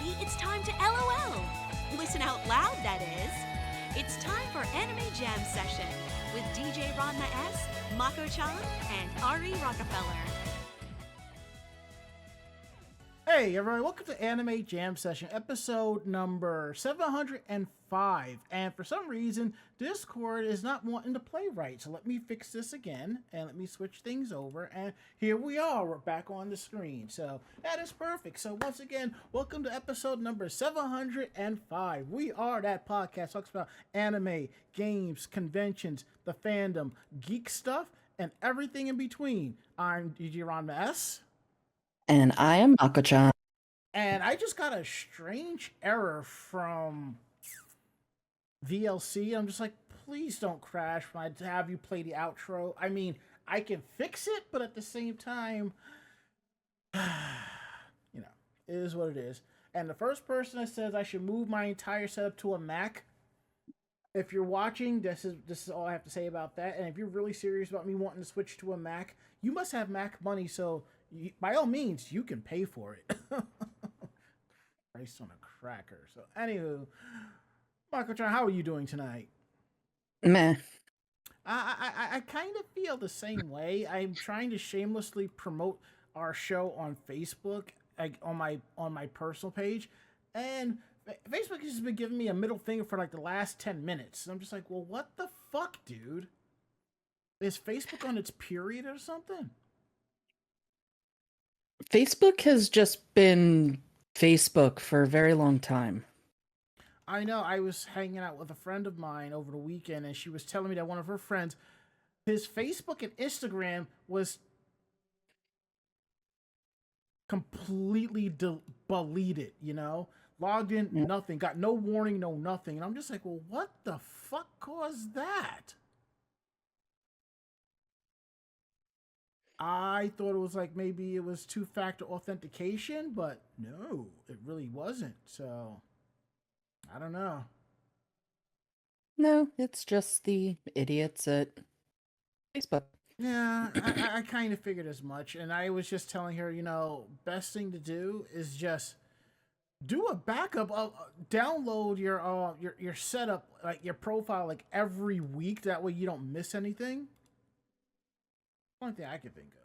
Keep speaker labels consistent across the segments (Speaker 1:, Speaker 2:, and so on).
Speaker 1: everybody, it's time to LOL. Listen out loud, that is. It's time for Anime Jam Session with DJ Ranma S, Mako-chan, and Ari Rockefeller.
Speaker 2: Hey everyone, welcome to Anime Jam Session, episode number 705. And for some reason, Discord is not wanting to play right. So let me fix this again and let me switch things over. And here we are, we're back on the screen. So that is perfect. So once again, welcome to episode number 705. We are that podcast that talks about anime, games, conventions, the fandom, geek stuff, and everything in between. I'm DJ Ranma S.
Speaker 3: And I am Mako-chan.
Speaker 2: And I just got a strange error from VLC. I'm just like, please don't crash when I have you play the outro. I mean, I can fix it, but at the same time, you know, it is what it is. And the first person that says I should move my entire setup to a Mac, if you're watching, this is all I have to say about that. And if you're really serious about me wanting to switch to a Mac, you must have Mac money, so by all means, you can pay for it. Christ on a cracker. So, anywho, Mako-chan, how are you doing tonight?
Speaker 3: Meh.
Speaker 2: I kind of feel the same way. I'm trying to shamelessly promote our show on Facebook, like on my personal page, and Facebook has been giving me a middle finger for like the last 10 minutes. And I'm just like, well, what the fuck, dude? Is Facebook on its period or something?
Speaker 3: Facebook has just been Facebook for a very long time.
Speaker 2: I know. I was hanging out with a friend of mine over the weekend, and she was telling me that one of her friends, his Facebook and Instagram was completely deleted, you know? Logged in, nothing. Got no warning, no nothing. And I'm just like, well, what the fuck caused that? I thought it was like maybe it was two-factor authentication, but no, it really wasn't. So, I don't know.
Speaker 3: No, it's just the idiots at Facebook.
Speaker 2: Yeah, I kind of figured as much. And I was just telling her, you know, best thing to do is just do a backup of download your setup, like your profile, like every week. That way you don't miss anything. One thing I can think of,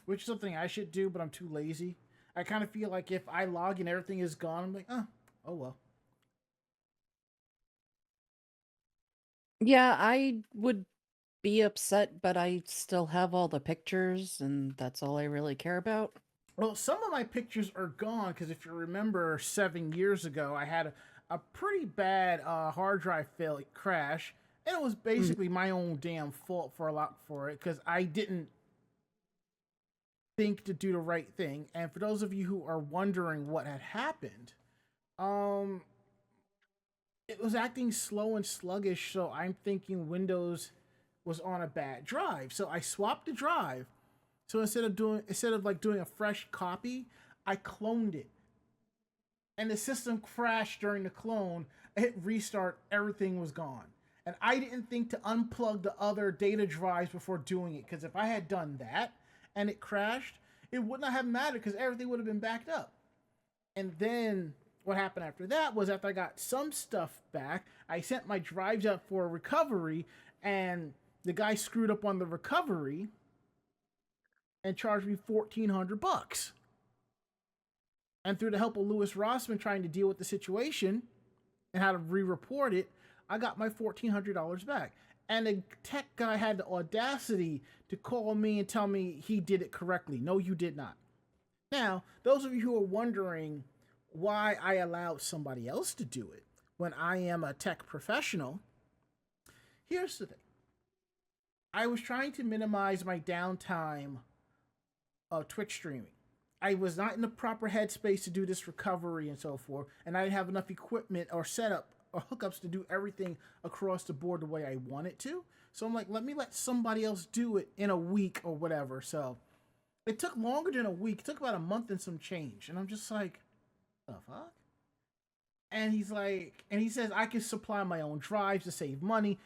Speaker 2: which is something I should do, but I'm too lazy. I kind of feel like if I log and everything is gone, I'm like, oh well.
Speaker 3: Yeah, I would be upset, but I still have all the pictures, and that's all I really care about.
Speaker 2: Well, some of my pictures are gone because if you remember 7 years ago, I had a pretty bad hard drive crash. And it was basically my own damn fault for it because I didn't think to do the right thing. And for those of you who are wondering what had happened, it was acting slow and sluggish. So I'm thinking Windows was on a bad drive. So I swapped the drive. So instead of doing a fresh copy, I cloned it. And the system crashed during the clone. I hit restart. Everything was gone. And I didn't think to unplug the other data drives before doing it. Because if I had done that and it crashed, it would not have mattered because everything would have been backed up. And then what happened after that was after I got some stuff back, I sent my drives out for a recovery. And the guy screwed up on the recovery and charged me $1,400. And through the help of Louis Rossman trying to deal with the situation and how to re-report it, I got my $1,400 back. And the tech guy had the audacity to call me and tell me he did it correctly. No, you did not. Now, those of you who are wondering why I allowed somebody else to do it when I am a tech professional, here's the thing. I was trying to minimize my downtime of Twitch streaming. I was not in the proper headspace to do this recovery and so forth, and I didn't have enough equipment or setup or hookups to do everything across the board the way I want it to. So I'm like, let somebody else do it in a week or whatever. So it took longer than a week. It took about a month and some change. And I'm just like, the fuck? And he's like, and he says I can supply my own drives to save money.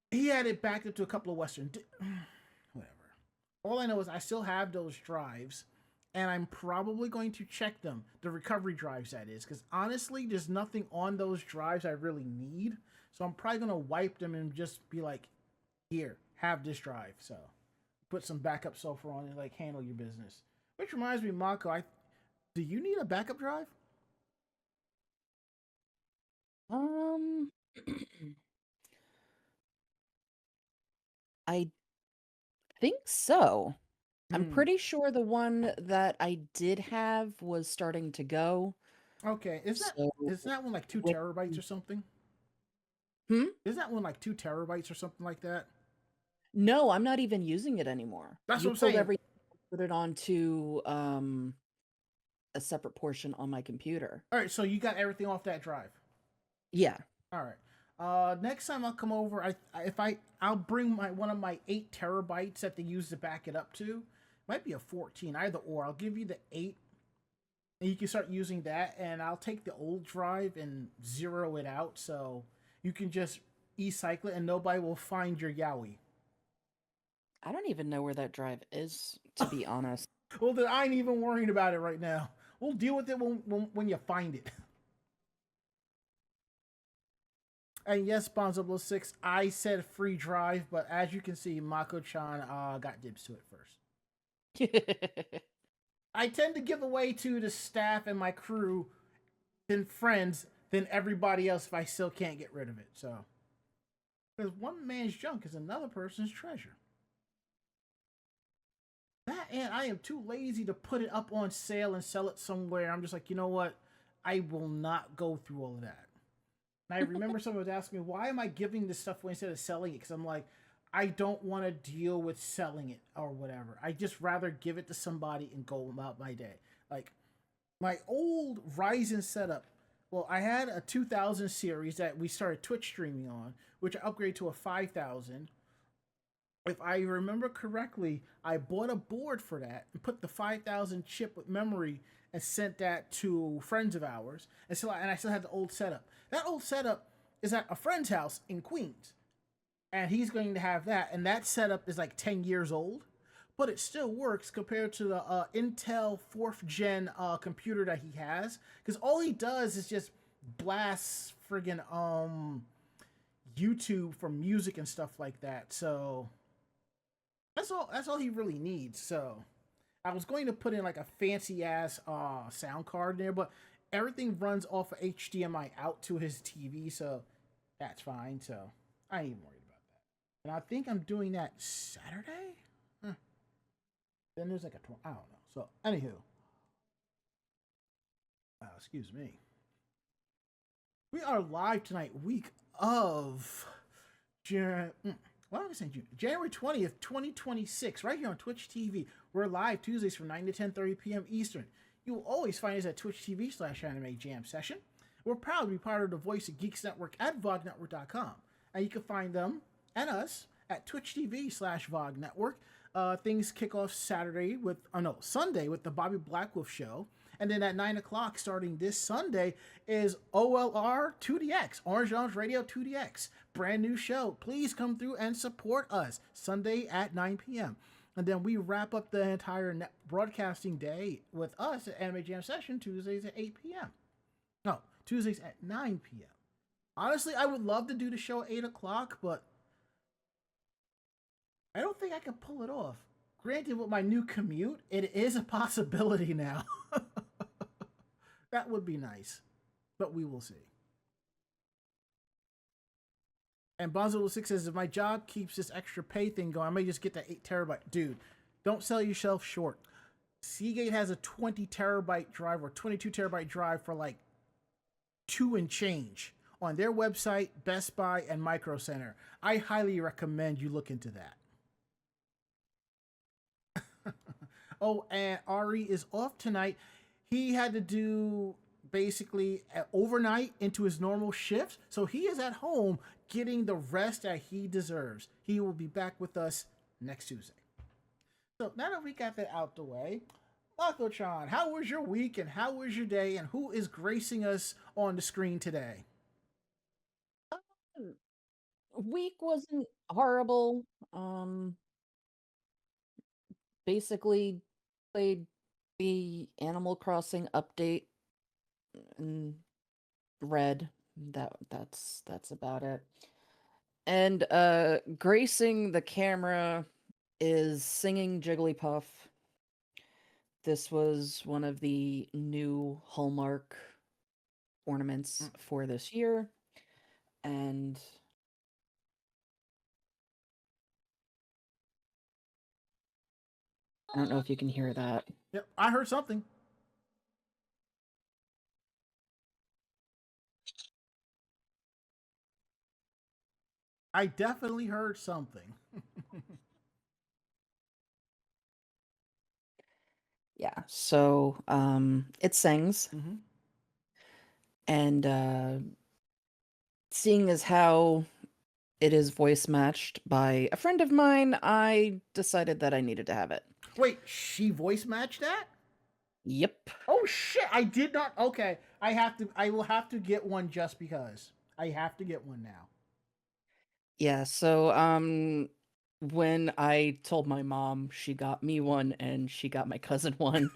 Speaker 2: He had it backed up to a couple of Western, whatever. All I know is I still have those drives. and I'm probably going to check them, the recovery drives that is, because honestly, there's nothing on those drives I really need. So I'm probably gonna wipe them and just be like, here, have this drive. So put some backup software on it, like handle your business. Which reminds me, Mako, do you need a backup drive?
Speaker 3: Um, I think so. I'm
Speaker 2: Hmm.
Speaker 3: pretty sure the one that I did have was starting to go.
Speaker 2: Okay,
Speaker 3: So
Speaker 2: is that one like two
Speaker 3: with
Speaker 2: terabytes or something?
Speaker 3: hmm?
Speaker 2: Is that one like 2 terabytes or something like that?
Speaker 3: No, I'm not even using it anymore.
Speaker 2: That's what
Speaker 3: You
Speaker 2: I'm
Speaker 3: pulled
Speaker 2: saying.
Speaker 3: everything, put it onto a separate portion on my computer.
Speaker 2: All right, so you got everything off that drive.
Speaker 3: Yeah.
Speaker 2: All right. Next time I'll come over, I'll bring my one of my 8 terabytes that they use to back it up to. Might be a 14, either or. I'll give you the 8, and you can start using that. And I'll take the old drive and zero it out, so you can just e-cycle it, and nobody will find your Yowie.
Speaker 3: I don't even know where that drive is, to be honest.
Speaker 2: Well, then I ain't even worrying about it right now. We'll deal with it when you find it. And yes, Bonzo 6, I said free drive, but as you can see, Mako-chan got dibs to it first. I tend to give away to the staff and my crew, than friends, than everybody else if I still can't get rid of it. So, because one man's junk is another person's treasure. That and I am too lazy to put it up on sale and sell it somewhere. I'm just like, you know what? I will not go through all of that. And I remember someone was asking me, why am I giving this stuff away instead of selling it? Because I'm like, I don't want to deal with selling it or whatever. I just rather give it to somebody and go about my day. Like my old Ryzen setup. Well, I had a 2000 series that we started Twitch streaming on, which I upgraded to a 5000. If I remember correctly, I bought a board for that and put the 5000 chip with memory and sent that to friends of ours. And I still had the old setup. That old setup is at a friend's house in Queens, and he's going to have that. And that setup is like 10 years old, but it still works compared to the Intel 4th gen computer that he has. Because all he does is just blast friggin' YouTube for music and stuff like that. So that's all. That's all he really needs. So I was going to put in like a fancy ass sound card in there, but everything runs off of HDMI out to his TV, so that's fine. So I ain't even worried about that. And I think I'm doing that Saturday. Huh. Then there's like I don't know. So anywho, excuse me. We are live tonight, week of why am I saying June? January 20th, 2026, right here on Twitch TV. We're live Tuesdays from 9 to 10:30 p.m. Eastern. You will always find us at Twitch TV/Anime Jam Session. We're proud to be part of the Voice of Geeks Network at VogNetwork.com. And you can find them and us at Twitch TV/VOG Network. Things kick off Sunday with the Bobby Blackwolf Show. And then at 9 o'clock, starting this Sunday, is OLR 2DX, Orange Lounge Radio 2DX. Brand new show. Please come through and support us. Sunday at 9 p.m. And then we wrap up the entire broadcasting day with us at Anime Jam Session, Tuesdays at 8 p.m. No, Tuesdays at 9 p.m. Honestly, I would love to do the show at 8 o'clock, but I don't think I can pull it off. Granted, with my new commute, it is a possibility now. That would be nice, but we will see. And Bonzo6 says, if my job keeps this extra pay thing going, I may just get that 8 terabyte. Dude, don't sell yourself short. Seagate has a 20 terabyte drive or 22 terabyte drive for like 2 and change on their website, Best Buy, and Micro Center. I highly recommend you look into that. Oh, and Ari is off tonight. He had to do basically overnight into his normal shift, so he is at home getting the rest that he deserves. He will be back with us next Tuesday. So now that we got that out the way, Mako-chan, how was your week and how was your day, and who is gracing us on the screen today?
Speaker 3: Week wasn't horrible. Basically played The Animal Crossing update in red. That's about it. And gracing the camera is singing Jigglypuff. This was one of the new Hallmark ornaments for this year. And I don't know if you can hear that.
Speaker 2: Yep, I heard something. I definitely heard something.
Speaker 3: Yeah, so it sings.
Speaker 2: Mm-hmm.
Speaker 3: And seeing as how it is voice matched by a friend of mine, I decided that I needed to have it.
Speaker 2: Wait, she voice matched that?
Speaker 3: Yep.
Speaker 2: Oh shit! I did not. Okay, I have to. I will have to get one just because. I have to get one now.
Speaker 3: Yeah, so when I told my mom, she got me one and she got my cousin one.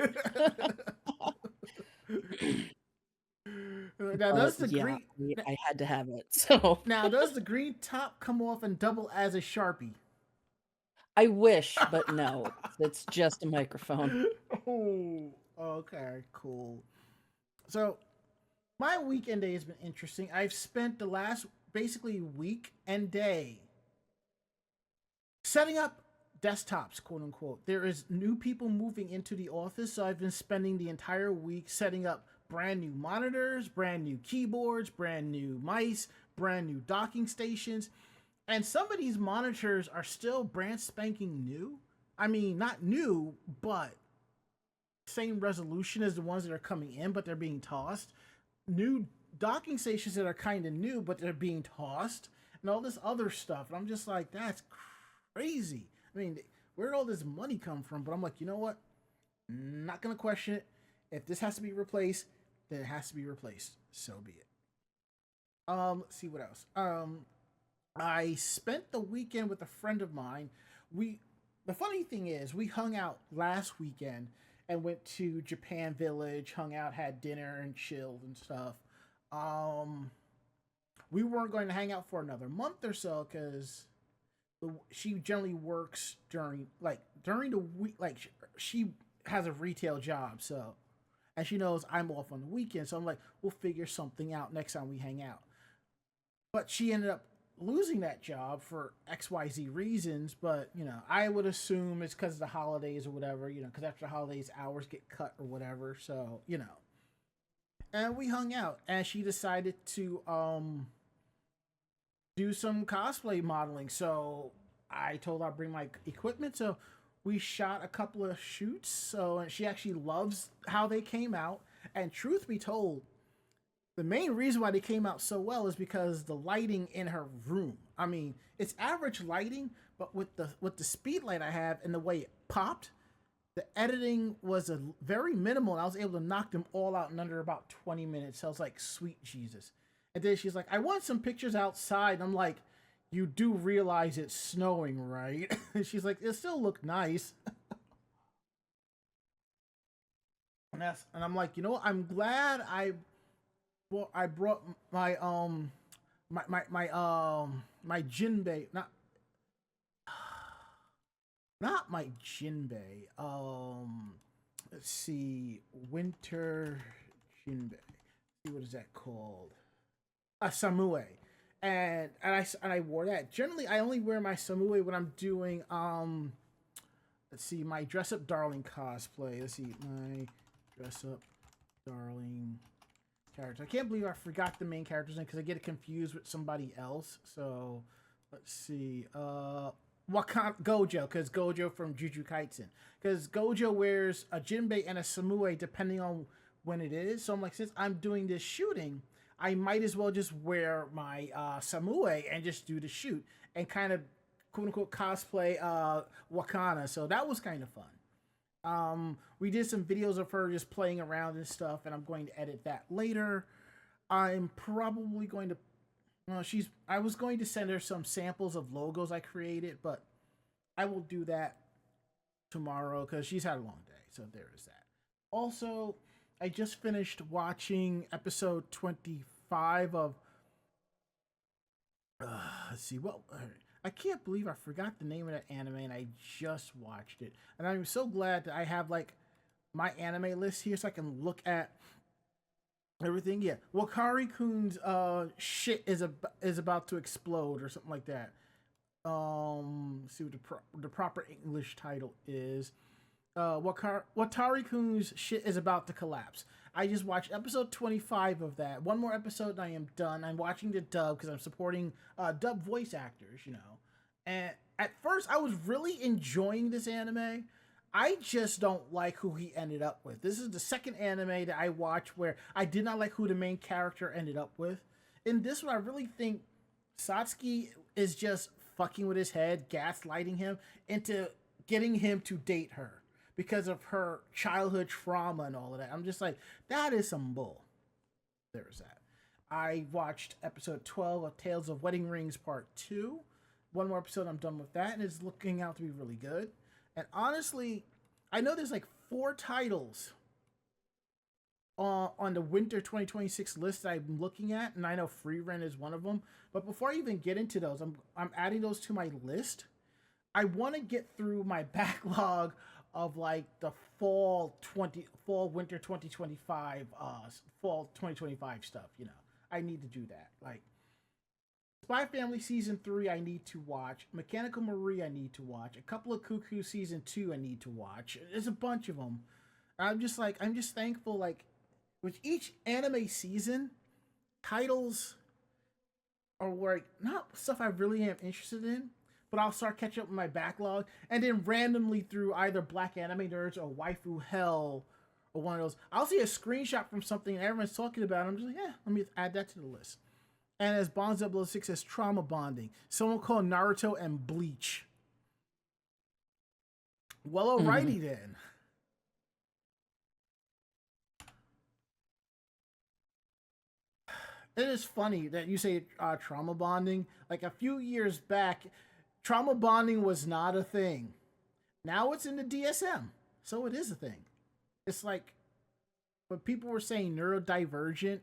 Speaker 2: Now does the
Speaker 3: Yeah,
Speaker 2: green
Speaker 3: I had to have it. So
Speaker 2: now does the green top come off and double as a Sharpie?
Speaker 3: I wish, but no, it's just a microphone.
Speaker 2: Oh, okay, cool. So my weekend day has been interesting. I've spent the last basically week and day setting up desktops, quote unquote. There is new people moving into the office, so I've been spending the entire week setting up brand new monitors, brand new keyboards, brand new mice, brand new docking stations. And some of these monitors are still brand spanking new. I mean, not new, but same resolution as the ones that are coming in, but they're being tossed. New docking stations that are kind of new, but they're being tossed, and all this other stuff. And I'm just like, that's crazy. I mean, where did all this money come from? But I'm like, you know what? Not gonna question it. If this has to be replaced, then it has to be replaced. So be it. Let's see what else. I spent the weekend with a friend of mine. We The funny thing is, we hung out last weekend and went to Japan Village, hung out, had dinner and chilled and stuff. Um we weren't going to hang out for another month or so because she generally works during the week. Like she has a retail job, so and she knows I'm off on the weekend. So I'm like, we'll figure something out next time we hang out. But she ended up losing that job for XYZ reasons. But I would assume it's because of the holidays or whatever. Because after the holidays, hours get cut or whatever. So and we hung out, and she decided to do some cosplay modeling. So I told her I'd bring my equipment. So we shot a couple of shoots. So and she actually loves how they came out. And truth be told, the main reason why they came out so well is because the lighting in her room. I mean, it's average lighting, but with the speed light I have and the way it popped, the editing was a very minimal. And I was able to knock them all out in under about 20 minutes. So I was like, sweet Jesus. And then she's like, I want some pictures outside. And I'm like, you do realize it's snowing, right? And she's like, it still look nice. And I'm like, I'm glad I brought my jinbei, not my jinbei. Let's see, winter jinbei. See, what is that called? A samue. And I wore that. Generally, I only wear my samue when I'm doing let's see, my dress up darling cosplay. Let's see, my dress up darling character. I can't believe I forgot the main character's name because I get it confused with somebody else. So let's see, Gojo, because Gojo from Jujutsu Kaisen, because Gojo wears a jinbei and a samue depending on when it is. So I'm like, since I'm doing this shooting, I might as well just wear my samue and just do the shoot and kind of quote unquote cosplay Wakana. So that was kind of fun. We did some videos of her just playing around and stuff, and I'm going to edit that later. I'm probably going to. I was going to send her some samples of logos I created, but I will do that tomorrow because she's had a long day. So there is that. Also, I just finished watching episode 25 of. Let's see. Well, I can't believe I forgot the name of that anime and I just watched it. And I'm so glad that I have like my anime list here so I can look at everything. Yeah. Wakari Kun's shit is about to explode or something like that. Let's see what the proper English title is. Watari Kun's shit is about to collapse. I just watched episode 25 of that. One more episode and I am done. I'm watching the dub because I'm supporting dub voice actors, you know. And at first, I was really enjoying this anime. I just don't like who he ended up with. This is the second anime that I watched where I did not like who the main character ended up with. In this one, I really think Satsuki is just fucking with his head, gaslighting him into getting him to date her because of her childhood trauma and all of that. I'm just like, that is some bull. There's that. I watched episode 12 of Tales of Wedding Rings Part 2. One more episode, I'm done with that, and it's looking out to be really good. And honestly, I know there's like 4 titles on the winter 2026 list that I'm looking at, and I know Free Rent is one of them. But before I even get into those, I'm adding those to my list. I want to get through my backlog of like the fall winter 2025 fall 2025 stuff, you know. I need to do that. Like Spy Family season 3 I need to watch. Mechanical Marie I need to watch. A couple of Cuckoo season 2 I need to watch. There's a bunch of them. I'm just thankful like with each anime season, titles are like not stuff I really am interested in, but I'll start catching up with my backlog, and then randomly through either Black Anime Nerds or Waifu Hell or one of those, I'll see a screenshot from something and everyone's talking about it. I'm just like, yeah, let me add that to the list. And as Bond 006 as trauma bonding, someone called Naruto and Bleach. Well, alrighty then. It is funny that you say trauma bonding. Like a few years back, trauma bonding was not a thing. Now it's in the DSM, so it is a thing. It's like when people were saying neurodivergent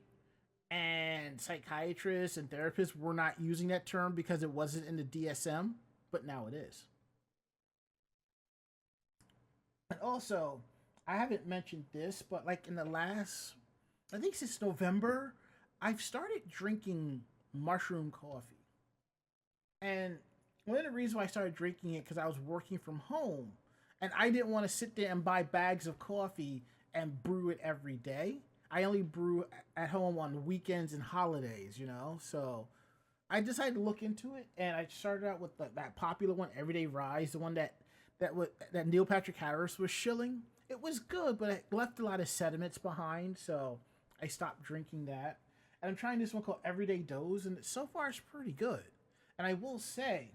Speaker 2: and psychiatrists and therapists were not using that term because it wasn't in the DSM, but now it is. And also, I haven't mentioned this, but like in the last, I think since November, I've started drinking mushroom coffee. And one of the reasons why I started drinking it because I was working from home and I didn't want to sit there and buy bags of coffee and brew it every day. I only brew at home on weekends and holidays, you know? So I decided to look into it and I started out with that popular one, Everyday Rise, the one that Neil Patrick Harris was shilling. It was good, but it left a lot of sediments behind, so I stopped drinking that. And I'm trying this one called Everyday Doze, and so far it's pretty good. And I will say,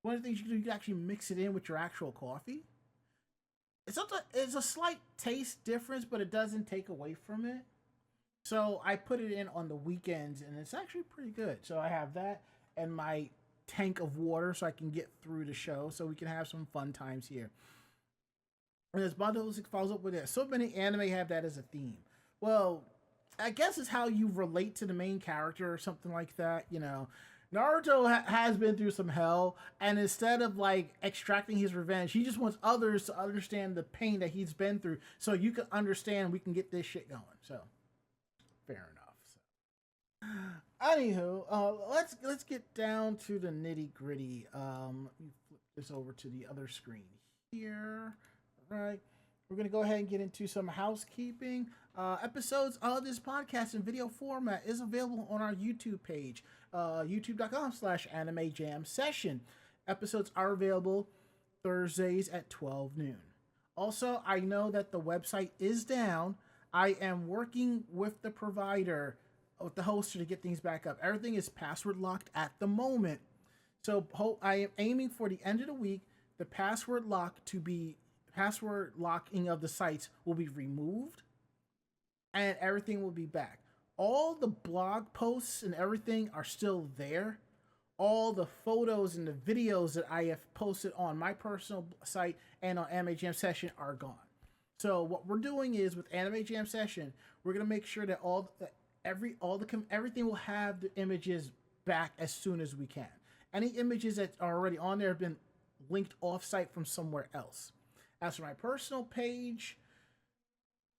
Speaker 2: one of the things you can do, you can actually mix it in with your actual coffee. It's a slight taste difference, but it doesn't take away from it. So I put it in on the weekends, and it's actually pretty good. So I have that and my tank of water so I can get through the show so we can have some fun times here. And as Bundles follows up with it, so many anime have that as a theme. Well, I guess it's how you relate to the main character or something like that, you know. Naruto has been through some hell, and instead of like extracting his revenge, he just wants others to understand the pain that he's been through, so you can understand we can get this shit going. So, fair enough. So, anywho, let's get down to the nitty gritty. Let me flip this over to the other screen here. All right. We're going to go ahead and get into some housekeeping. Episodes of this podcast in video format is available on our YouTube page, youtube.com/anime jam session. Episodes are available Thursdays at 12 noon. Also, I know that the website is down. I am working with the provider, with the hoster to get things back up. Everything is password locked at the moment. So I am aiming for the end of the week, the password locking of the sites will be removed and everything will be back. All the blog posts and everything are still there. All the photos and the videos that I have posted on my personal site and on Anime Jam Session are gone. So what we're doing is with Anime Jam Session, we're gonna make sure that everything will have the images back as soon as we can. Any images that are already on there have been linked off-site from somewhere else. As for my personal page,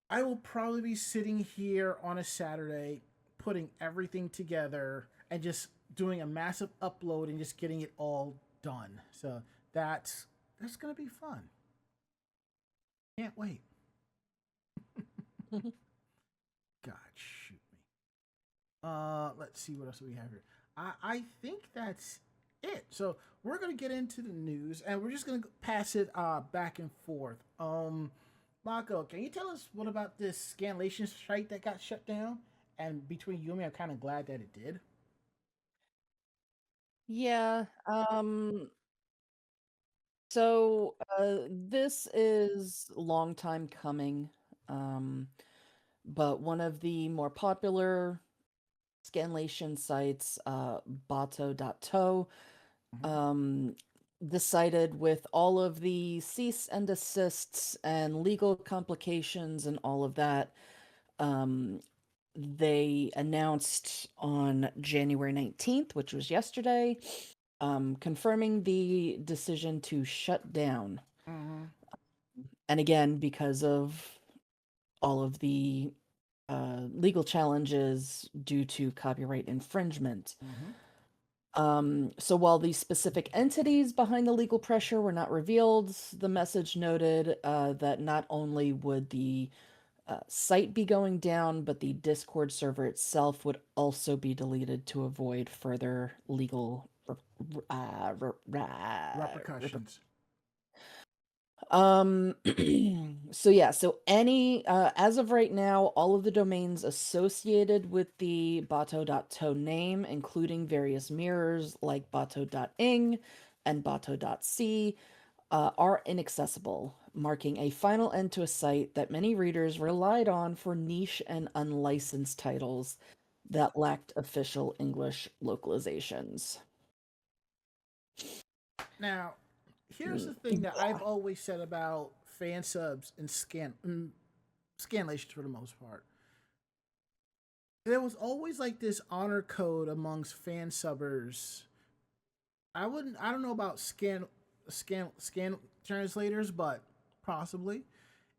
Speaker 2: I will probably be sitting here on a Saturday, putting everything together and just doing a massive upload and just getting it all done. So that's gonna be fun. Can't wait. God, shoot me. Let's see what else we have here. I think that's it. So we're gonna get into the news, and we're just gonna pass it back and forth. Mako, can you tell us what about this scanlation site that got shut down? And between you and me, I'm kind of glad that it did.
Speaker 3: Yeah. So this is a long time coming. Um, but one of the more popular scanlation sites, Bato.to,
Speaker 2: Mm-hmm.
Speaker 3: um, decided with all of the cease and desists and legal complications and all of that, um, they announced on January 19th, which was yesterday, confirming the decision to shut down.
Speaker 2: Mm-hmm.
Speaker 3: And again, because of all of the legal challenges due to copyright infringement.
Speaker 2: Mm-hmm.
Speaker 3: So while the specific entities behind the legal pressure were not revealed, the message noted that not only would the site be going down, but the Discord server itself would also be deleted to avoid further legal
Speaker 2: Repercussions.
Speaker 3: um so yeah, so any as of right now, all of the domains associated with the bato.to name, including various mirrors like bato.ing and bato.c, are inaccessible, marking a final end to a site that many readers relied on for niche and unlicensed titles that lacked official English localizations.
Speaker 2: Now, here's the thing that I've always said about fan subs and scanlations for the most part. There was always like this honor code amongst fan subbers. I don't know about scan translators, but possibly.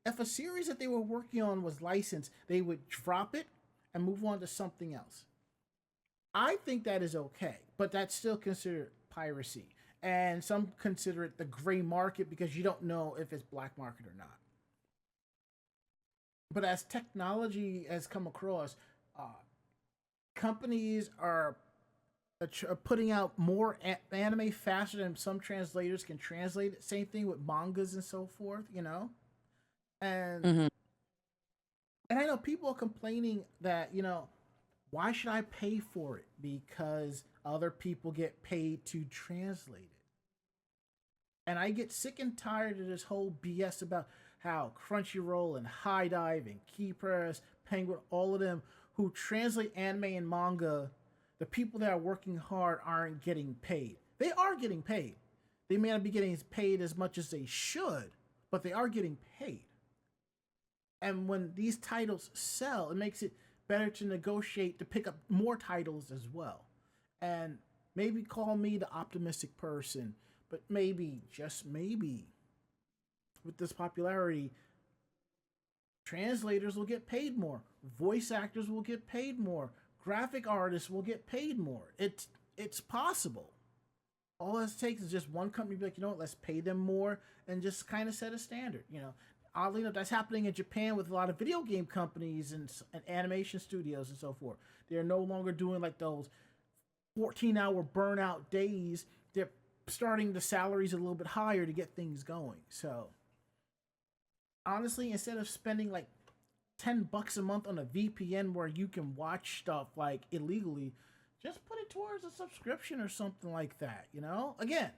Speaker 2: If a series that they were working on was licensed, they would drop it and move on to something else. I think that is okay, but that's still considered piracy. And some consider it the gray market because you don't know if it's black market or not. But as technology has come across, uh, companies are putting out more anime faster than some translators can translate it. Same thing with mangas and so forth, you know? And
Speaker 3: Mhm.
Speaker 2: and I know people are complaining that, why should I pay for it? Because other people get paid to translate it. And I get sick and tired of this whole BS about how Crunchyroll and High Dive and Key Press, Penguin, all of them who translate anime and manga, the people that are working hard aren't getting paid. They are getting paid. They may not be getting paid as much as they should, but they are getting paid. And when these titles sell, it makes it better to negotiate to pick up more titles as well. And maybe call me the optimistic person, but maybe, just maybe, with this popularity, translators will get paid more, voice actors will get paid more, graphic artists will get paid more. It's possible. All it takes is just one company to be like, let's pay them more and just kind of set a standard. Oddly enough, that's happening in Japan with a lot of video game companies and animation studios and so forth. They're no longer doing like those 14-hour burnout days. They're starting the salaries a little bit higher to get things going. So honestly, instead of spending like $10 a month on a VPN where you can watch stuff like illegally, just put it towards a subscription or something like that. Again,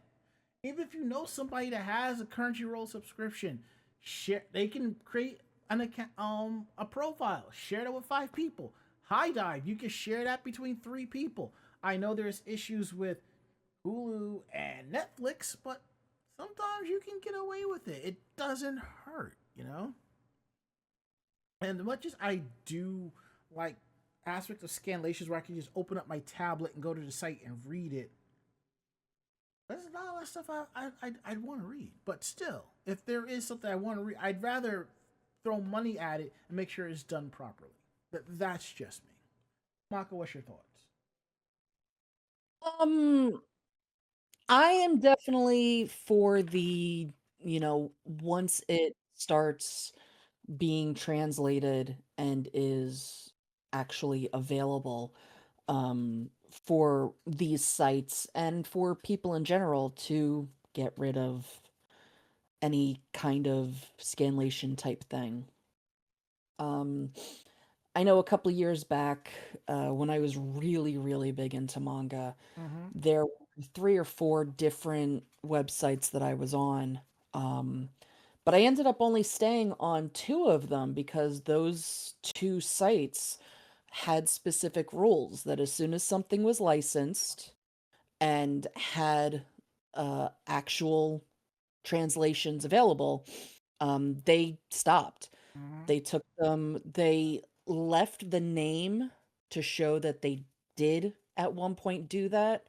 Speaker 2: even if you know somebody that has a Crunchyroll subscription, share. They can create an account, a profile, share it with 5 people. High Dive, you can share that between 3 people. I know there's issues with Hulu and Netflix, but sometimes you can get away with it. It doesn't hurt. And as much as I do like aspect of scanlations where I can just open up my tablet and go to the site and read it, there's not a lot of stuff I'd want to read. But still, if there is something I want to read, I'd rather throw money at it and make sure it's done properly. That's just me. Mako, what's your thoughts?
Speaker 3: Um, I am definitely for once it starts being translated and is actually available, for these sites and for people in general to get rid of any kind of scanlation type thing. Um, I know a couple years back, when I was really, really big into manga,
Speaker 2: Mm-hmm.
Speaker 3: there were 3 or 4 different websites that I was on, but I ended up only staying on 2 of them because those 2 sites had specific rules that as soon as something was licensed and had, actual translations available, they stopped.
Speaker 2: Mm-hmm.
Speaker 3: They left the name to show that they did at one point do that,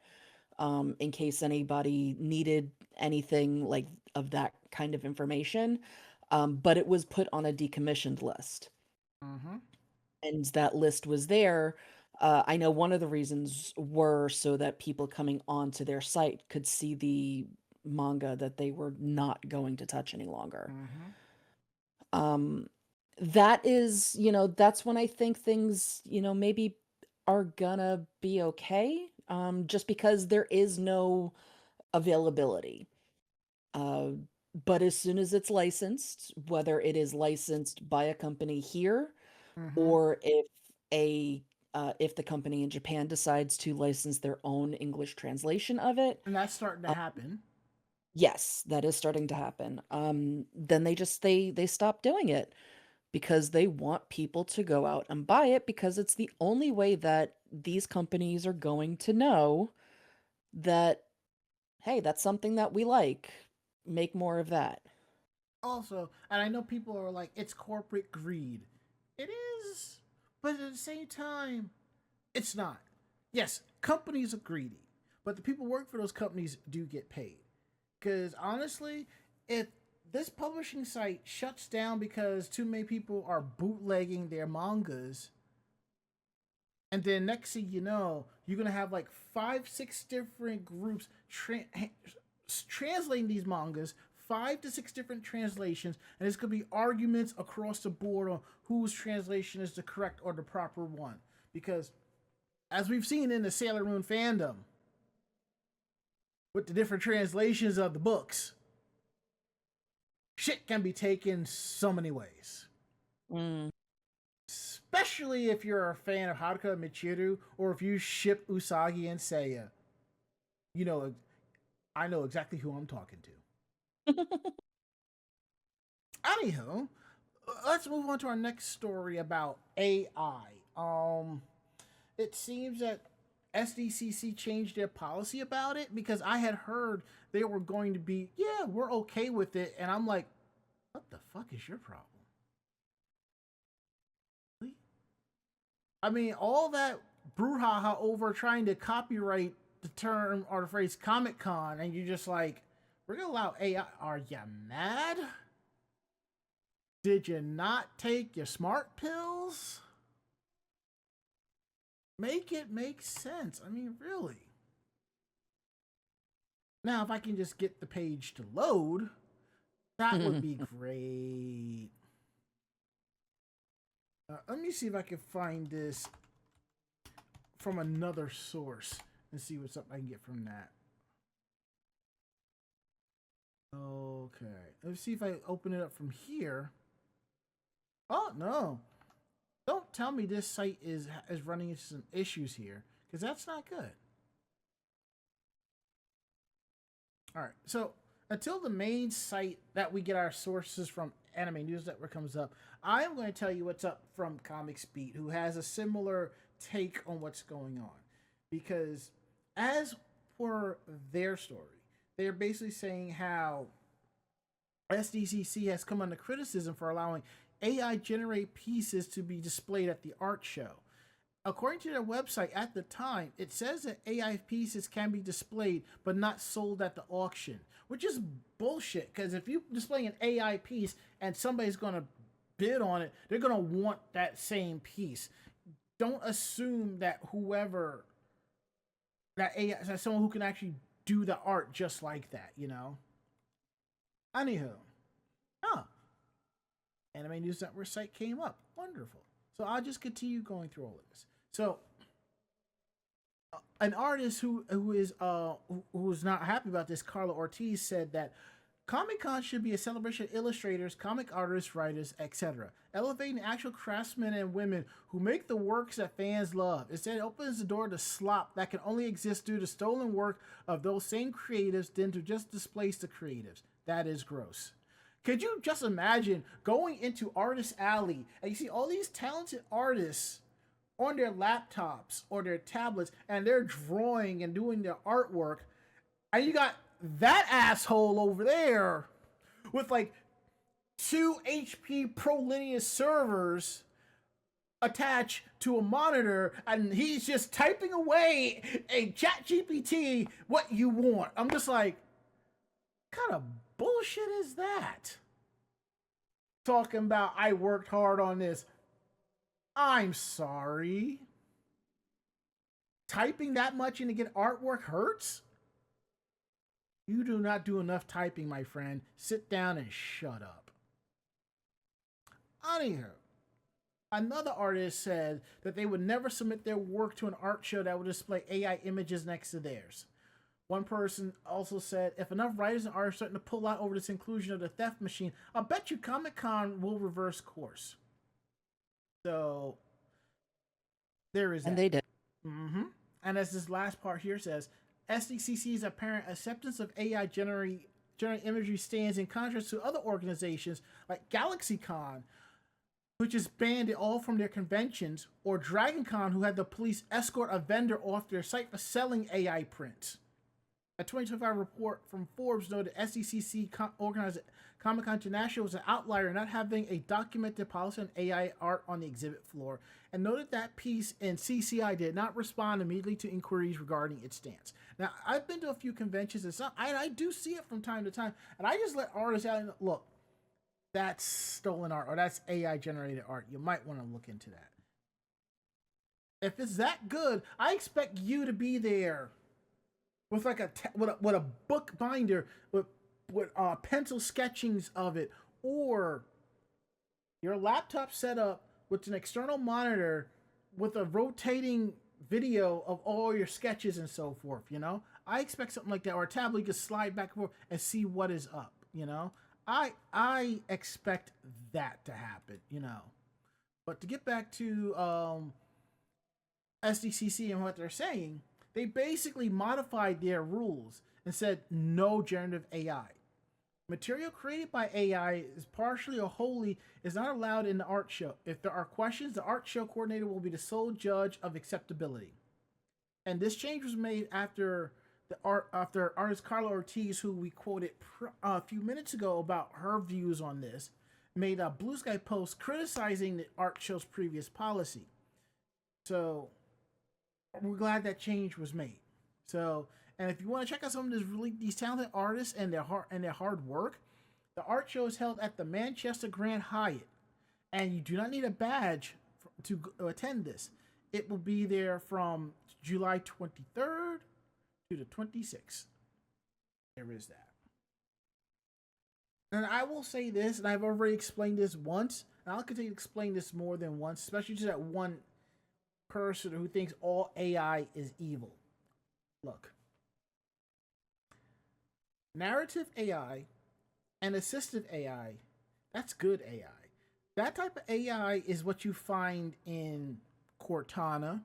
Speaker 3: in case anybody needed anything like of that kind of information. But it was put on a decommissioned list.
Speaker 2: Mm-hmm.
Speaker 3: And that list was there. I know one of the reasons were so that people coming onto their site could see the manga that they were not going to touch any longer.
Speaker 2: Mm-hmm.
Speaker 3: Um, that is, that's when I think things, maybe are gonna be okay, just because there is no availability. Uh, but as soon as it's licensed, whether it is licensed by a company here
Speaker 2: Mm-hmm.
Speaker 3: or if the company in Japan decides to license their own English translation of it,
Speaker 2: And that's starting to
Speaker 3: uh,
Speaker 2: happen.
Speaker 3: yes, that is starting to happen. Then they stop doing it because they want people to go out and buy it because it's the only way that these companies are going to know that, hey, that's something that we like. Make more of that.
Speaker 2: Also, and I know people are like, it's corporate greed. It is, but at the same time, it's not. Yes, companies are greedy, but the people who work for those companies do get paid. Because honestly, if this publishing site shuts down because too many people are bootlegging their mangas, and then next thing you know, you're gonna have like 5, 6 different groups translating these mangas, 5 to 6 different translations, and it's gonna be arguments across the board on whose translation is the correct or the proper one. Because as we've seen in the Sailor Moon fandom, with the different translations of the books, shit can be taken so many ways.
Speaker 3: Mm.
Speaker 2: Especially if you're a fan of Haruka Michiru or if you ship Usagi and Seiya. You know, I know exactly who I'm talking to. Anywho, let's move on to our next story about AI. It seems that SDCC changed their policy about it because I had heard they were going to be, yeah, we're okay with it, and I'm like, what the fuck is your problem? I mean, all that brouhaha over trying to copyright the term or the phrase Comic Con, and you're just like, we're gonna allow AI. Are you mad? Did you not take your smart pills? Make it make sense. I mean, really. Now, if I can just get the page to load, that would be great. Let me see if I can find this from another source and see what's up I can get from that. Okay. Let's see if I open it up from here. Oh, no. Don't tell me this site is running into some issues here, because that's not good. All right. So until the main site that we get our sources from Anime News Network comes up, I am going to tell you what's up from Comics Beat, who has a similar take on what's going on. Because as for their story, they're basically saying how SDCC has come under criticism for allowing AI generate pieces to be displayed at the art show. According to their website at the time, it says that AI pieces can be displayed but not sold at the auction, which is bullshit. Because if you display an AI piece and somebody's going to bid on it, they're going to want that same piece. Don't assume that whoever that AI is someone who can actually do the art just like that, you know. Anywho, Anime News Network site came up. Wonderful. So I'll just continue going through all of this. So, an artist who is not happy about this, Carla Ortiz, said that Comic-Con should be a celebration of illustrators, comic artists, writers, etc., elevating actual craftsmen and women who make the works that fans love. Instead, it opens the door to slop that can only exist due to stolen work of those same creatives, then to just displace the creatives. That is gross. Could you just imagine going into Artist Alley and you see all these talented artists on their laptops or their tablets and they're drawing and doing their artwork, and you got that asshole over there with like 2 HP Pro Linear servers attached to a monitor, and he's just typing away in ChatGPT what you want. I'm just like, what kind of bullshit is that? Talking about I worked hard on this. I'm sorry. Typing that much in to get artwork hurts? You do not do enough typing, my friend. Sit down and shut up. Anywho, another artist said that they would never submit their work to an art show that would display AI images next to theirs. One person also said, if enough writers and artists are starting to pull out over this inclusion of the theft machine, I'll bet you Comic-Con will reverse course. So, there is that.
Speaker 3: And they did.
Speaker 2: Mm-hmm. And as this last part here says, SDCC's apparent acceptance of AI generating imagery stands in contrast to other organizations like GalaxyCon, which is banned it all from their conventions, or DragonCon, who had the police escort a vendor off their site for selling AI prints. A 2025 report from Forbes noted SDCC organized Comic-Con International was an outlier, not having a documented policy on AI art on the exhibit floor, and noted that piece in CCI did not respond immediately to inquiries regarding its stance. Now, I've been to a few conventions, and I do see it from time to time, and I just let artists out and look, that's stolen art, or that's AI-generated art. You might want to look into that. If it's that good, I expect you to be there with like with a book binder with pencil sketchings of it, or your laptop set up with an external monitor with a rotating video of all your sketches and so forth. You know, I expect something like that, or a tablet you can slide back and forth and see what is up. You know, I expect that to happen. You know, but to get back to SDCC and what they're saying, they basically modified their rules and said no generative AI. Material created by AI is partially or wholly is not allowed in the art show. If there are questions, the art show coordinator will be the sole judge of acceptability. And this change was made after artist Carla Ortiz, who we quoted a few minutes ago about her views on this, made a Blue Sky post criticizing the art show's previous policy. So we're glad that change was made. So, and if you want to check out some of these talented artists and their hard work, the art show is held at the Manchester Grand Hyatt, and you do not need a badge to attend this. It will be there from July 23rd to the 26th. There is that. And I will say this, and I've already explained this once, and I'll continue to explain this more than once, especially to that one person who thinks all AI is evil. Look, narrative AI and assistive AI, that's good AI. That type of AI is what you find in Cortana,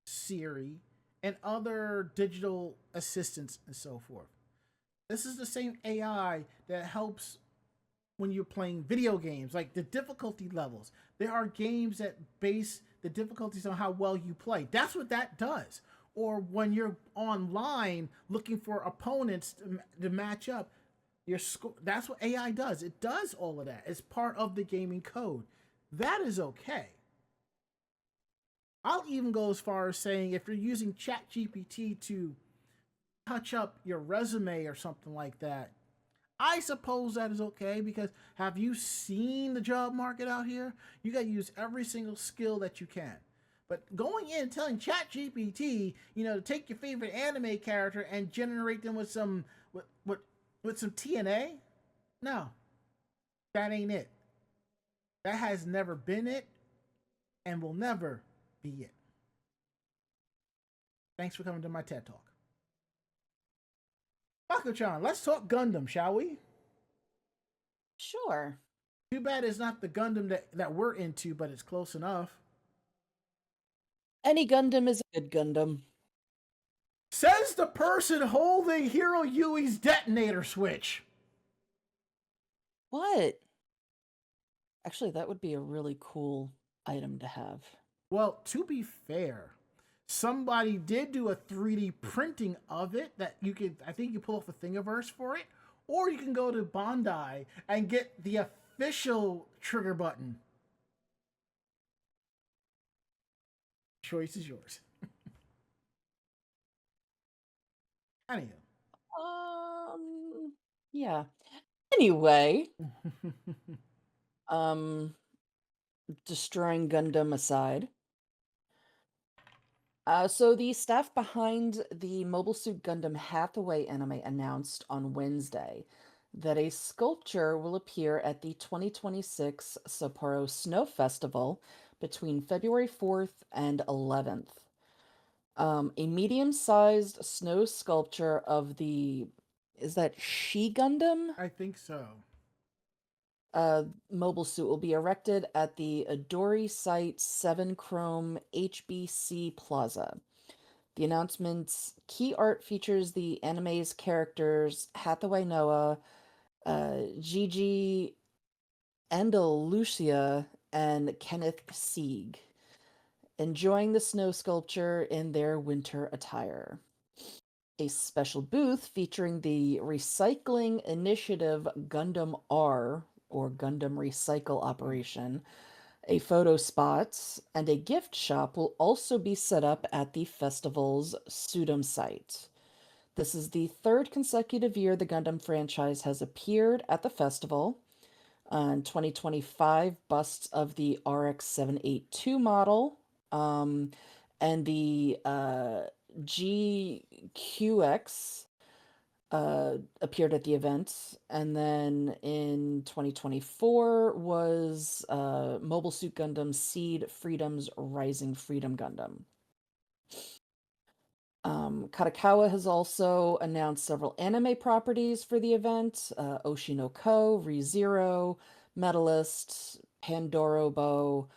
Speaker 2: Siri, and other digital assistants and so forth. This is the same AI that helps when you're playing video games, like the difficulty levels. There are games that base the difficulties on how well you play. That's what that does. Or when you're online looking for opponents to match up, That's what AI does. It does all of that. It's part of the gaming code. That is okay. I'll even go as far as saying if you're using ChatGPT to touch up your resume or something like that, I suppose that is okay because have you seen the job market out here? You got to use every single skill that you can. But going in and telling ChatGPT, to take your favorite anime character and generate them with some TNA, no, that ain't it. That has never been it and will never be it. Thanks for coming to my TED Talk. Mako-chan, let's talk Gundam, shall we?
Speaker 3: Sure.
Speaker 2: Too bad it's not the Gundam that we're into, but it's close enough.
Speaker 3: Any Gundam is a good Gundam.
Speaker 2: Says the person holding Hiro Yui's detonator switch.
Speaker 3: What? Actually, that would be a really cool item to have.
Speaker 2: Well, to be fair, somebody did do a 3D printing of it that I think you pull off a Thingiverse for it, or you can go to Bandai and get the official trigger button. Choice is yours. Anyhow.
Speaker 3: Yeah. Anyway, destroying Gundam aside. So the staff behind the Mobile Suit Gundam Hathaway anime announced on Wednesday that a sculpture will appear at the 2026 Sapporo Snow Festival between February 4th and 11th. A medium-sized snow sculpture of is that She Gundam?
Speaker 2: I think so.
Speaker 3: Mobile suit will be erected at the Adori Site 7 Chrome HBC Plaza. The announcement's key art features the anime's characters Hathaway Noah, Gigi Andalucia, and Kenneth Sieg, enjoying the snow sculpture in their winter attire. A special booth featuring the Recycling Initiative Gundam R, or Gundam Recycle Operation, a photo spot, and a gift shop will also be set up at the festival's Sudom site. This is the third consecutive year the Gundam franchise has appeared at the festival. In 2025, busts of the RX-782 model and the GQX appeared at the event. And then in 2024 was Mobile Suit Gundam Seed Freedom's Rising Freedom Gundam. Kadokawa has also announced several anime properties for the event: Oshinoko, ReZero, Medalist, Pandorobo,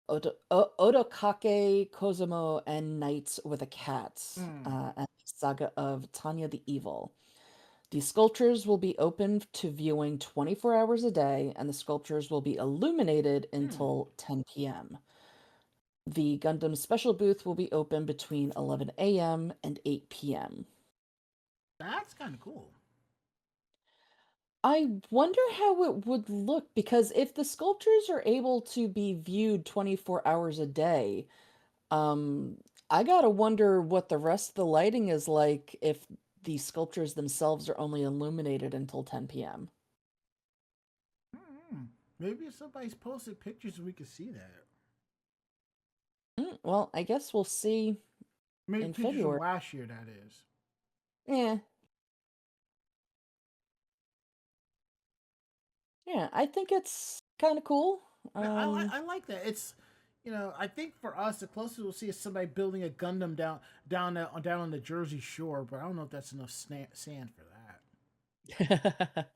Speaker 3: Odokake, Kozumo, and Knights with a Cat, and the Saga of Tanya the Evil. The sculptures will be open to viewing 24 hours a day, and the sculptures will be illuminated until 10 p.m. The Gundam special booth will be open between 11 a.m. and 8 p.m.
Speaker 2: That's kind of cool.
Speaker 3: I wonder how it would look, because if the sculptures are able to be viewed 24 hours a day, I gotta wonder what the rest of the lighting is like if the sculptures themselves are only illuminated until 10 p.m.
Speaker 2: Maybe if somebody's posted pictures, we could see that.
Speaker 3: Well, I guess we'll see.
Speaker 2: Maybe
Speaker 3: in
Speaker 2: pictures
Speaker 3: February.
Speaker 2: of last year, that is.
Speaker 3: Yeah. Yeah, I think it's kind of cool.
Speaker 2: I like that. It's, I think for us, the closest we'll see is somebody building a Gundam down on the Jersey Shore, but I don't know if that's enough sand for that.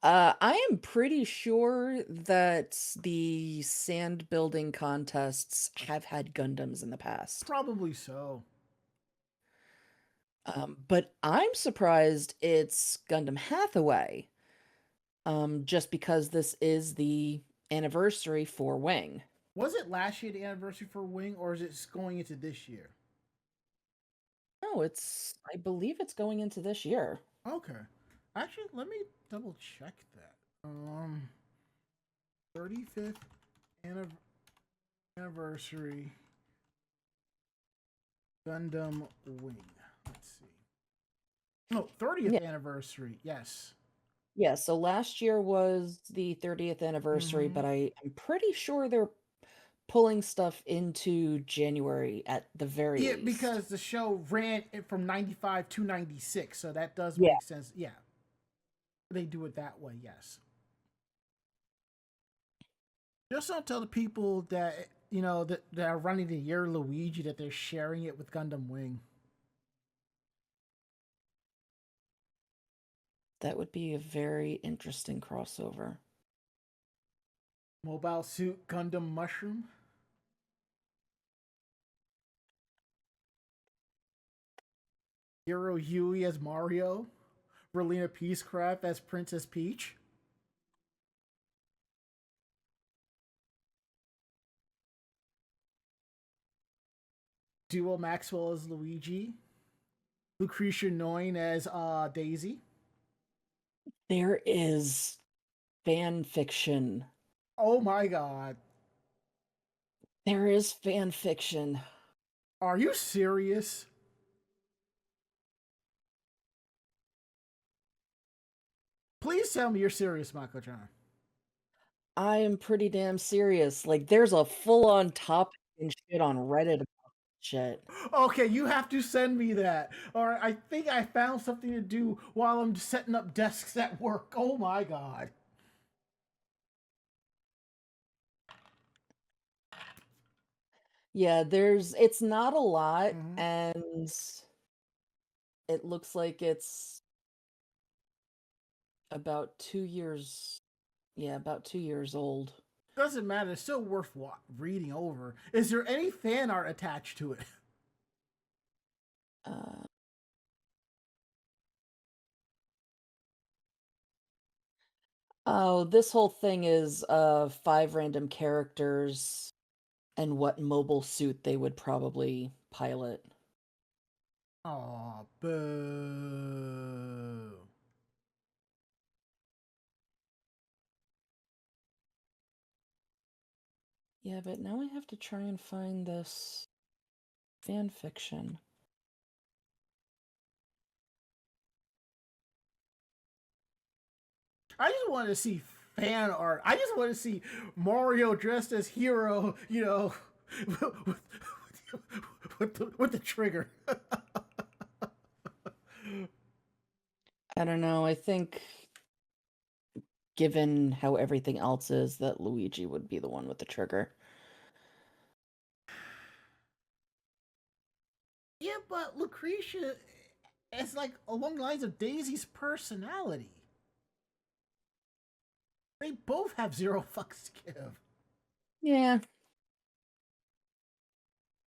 Speaker 3: I am pretty sure that the sand building contests have had Gundams in the past.
Speaker 2: Probably so.
Speaker 3: But I'm surprised it's Gundam Hathaway. Just because this is the anniversary for Wing.
Speaker 2: Was it last year the anniversary for Wing, or is it going into this year?
Speaker 3: No, I believe it's going into this year.
Speaker 2: Okay. Actually, let me double check that. 35th anniversary Gundam Wing. Let's see. No, 30th
Speaker 3: Yeah.
Speaker 2: anniversary. Yes.
Speaker 3: Yeah, so last year was the 30th anniversary,
Speaker 2: Mm-hmm.
Speaker 3: but I'm pretty sure they're pulling stuff into January at the very
Speaker 2: Yeah,
Speaker 3: least.
Speaker 2: because the show ran from 95 to 96, so that does
Speaker 3: Yeah.
Speaker 2: make sense. Yeah, they do it that way. Yes. Just don't tell the people that that are running the year Luigi that they're sharing it with Gundam Wing.
Speaker 3: That would be a very interesting crossover.
Speaker 2: Mobile Suit Gundam Mushroom. Hiro Yui as Mario. Relina Peacecraft as Princess Peach. Duo Maxwell as Luigi. Lucretia Noyne as Daisy.
Speaker 3: There is fan fiction.
Speaker 2: Oh my god.
Speaker 3: There is fan fiction.
Speaker 2: Are you serious? Please tell me you're serious, Mako-chan.
Speaker 3: I am pretty damn serious. Like, there's a full-on topic and shit on Reddit about shit.
Speaker 2: Okay, you have to send me that. Or I think I found something to do while I'm setting up desks at work. Oh my god.
Speaker 3: Yeah, it's not a lot,
Speaker 2: Mm-hmm.
Speaker 3: and it looks like it's about 2 years. Yeah, about 2 years old.
Speaker 2: Doesn't matter. It's still worth reading over. Is there any fan art attached to it?
Speaker 3: Uh, oh, this whole thing is 5 random characters and what mobile suit they would probably pilot.
Speaker 2: Aw, boo.
Speaker 3: Yeah, but now I have to try and find this fan fiction.
Speaker 2: I just want to see fan art. I just want to see Mario dressed as Hero, with, with the trigger.
Speaker 3: I don't know. I think, given how everything else is, that Luigi would be the one with the trigger.
Speaker 2: Yeah, but Lucretia is like along the lines of Daisy's personality. They both have zero fucks to give.
Speaker 3: Yeah.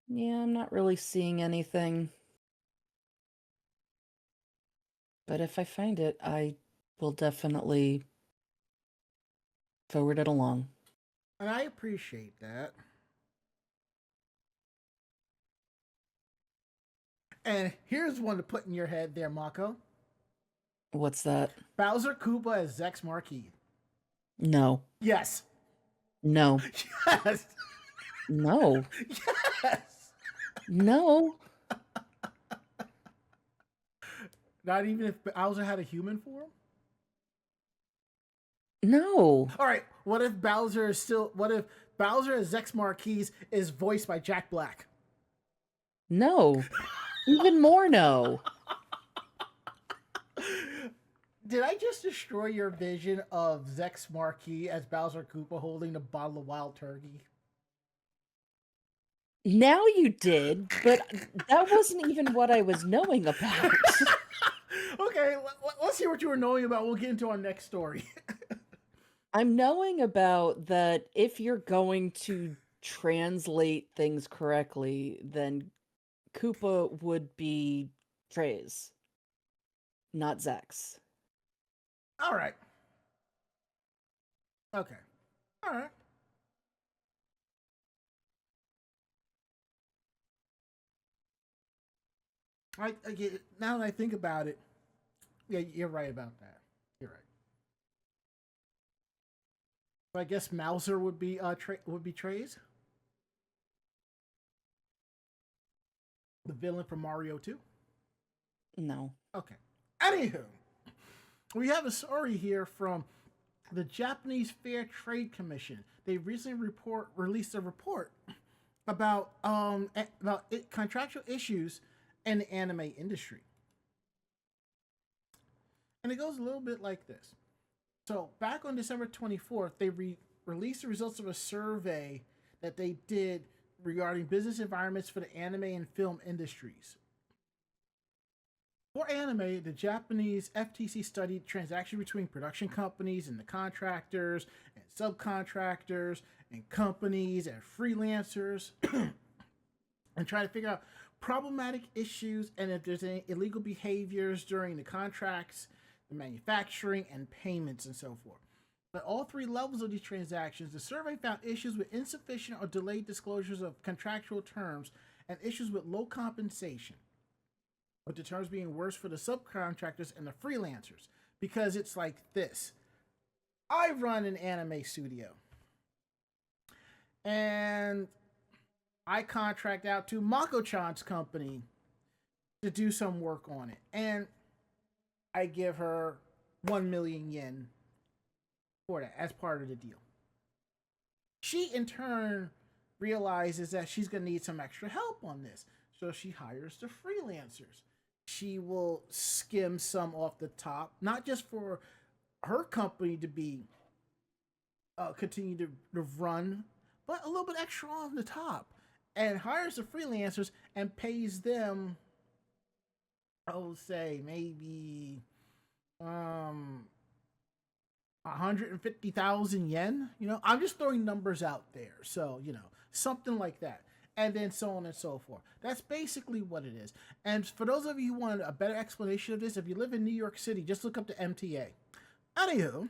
Speaker 3: Yeah, I'm not really seeing anything. But if I find it, I will definitely forward it along.
Speaker 2: And I appreciate that. And here's one to put in your head there, Mako.
Speaker 3: What's that?
Speaker 2: Bowser Koopa as Zex Marquis.
Speaker 3: No.
Speaker 2: Yes.
Speaker 3: No.
Speaker 2: Yes.
Speaker 3: No.
Speaker 2: Yes.
Speaker 3: No.
Speaker 2: Not even if Bowser had a human form?
Speaker 3: No.
Speaker 2: All right. What if Bowser as Zex Marquis is voiced by Jack Black?
Speaker 3: No. Even more no.
Speaker 2: Did I just destroy your vision of Zex Marquis as Bowser Koopa holding a bottle of wild turkey?
Speaker 3: Now you did, but that wasn't even what I was knowing about.
Speaker 2: Okay, let's hear what you were knowing about. We'll get into our next story.
Speaker 3: I'm knowing about that if you're going to translate things correctly, then Koopa would be Trey's, not Zex.
Speaker 2: All right. Okay. All right. I get it. Now that I think about it, Yeah, you're right about that. You're right. So I guess Mauser would be would be Trey's, the villain from Mario 2.
Speaker 3: No.
Speaker 2: Okay. Anywho, we have a story here from the Japanese Fair Trade Commission. They recently released a report about contractual issues in the anime industry, and it goes a little bit like this. So back on December 24th, they released the results of a survey that they did regarding business environments for the anime and film industries. For anime, the Japanese FTC studied transactions between production companies and the contractors and subcontractors and companies and freelancers and try to figure out problematic issues and if there's any illegal behaviors during the contracts, the manufacturing, and payments and so forth. At all three levels of these transactions, the survey found issues with insufficient or delayed disclosures of contractual terms and issues with low compensation, with the terms being worse for the subcontractors and the freelancers. Because it's like this. I run an anime studio, and I contract out to Mako-chan's company to do some work on it. And I give her 1 million yen for that as part of the deal. She, in turn, realizes that she's going to need some extra help on this. So she hires the freelancers. She will skim some off the top, not just for her company to be continue to run, but a little bit extra on the top, and hires the freelancers and pays them, I'll say maybe 150,000 yen. I'm just throwing numbers out there, so something like that. And then so on and so forth. That's basically what it is. And for those of you who want a better explanation of this, if you live in New York City, just look up the MTA. Anywho,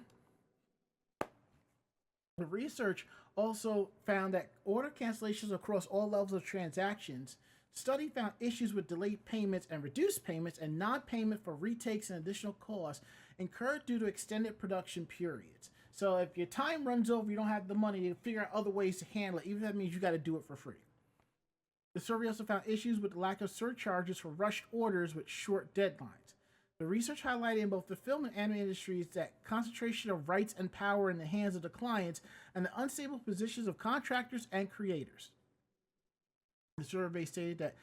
Speaker 2: the research also found that order cancellations across all levels of transactions. Study found issues with delayed payments and reduced payments and non-payment for retakes and additional costs incurred due to extended production periods. So if your time runs over, you don't have the money to figure out other ways to handle it, even if that means you got to do it for free. The survey also found issues with the lack of surcharges for rushed orders with short deadlines. The research highlighted in both the film and anime industries that concentration of rights and power in the hands of the clients and the unstable positions of contractors and creators. The survey stated that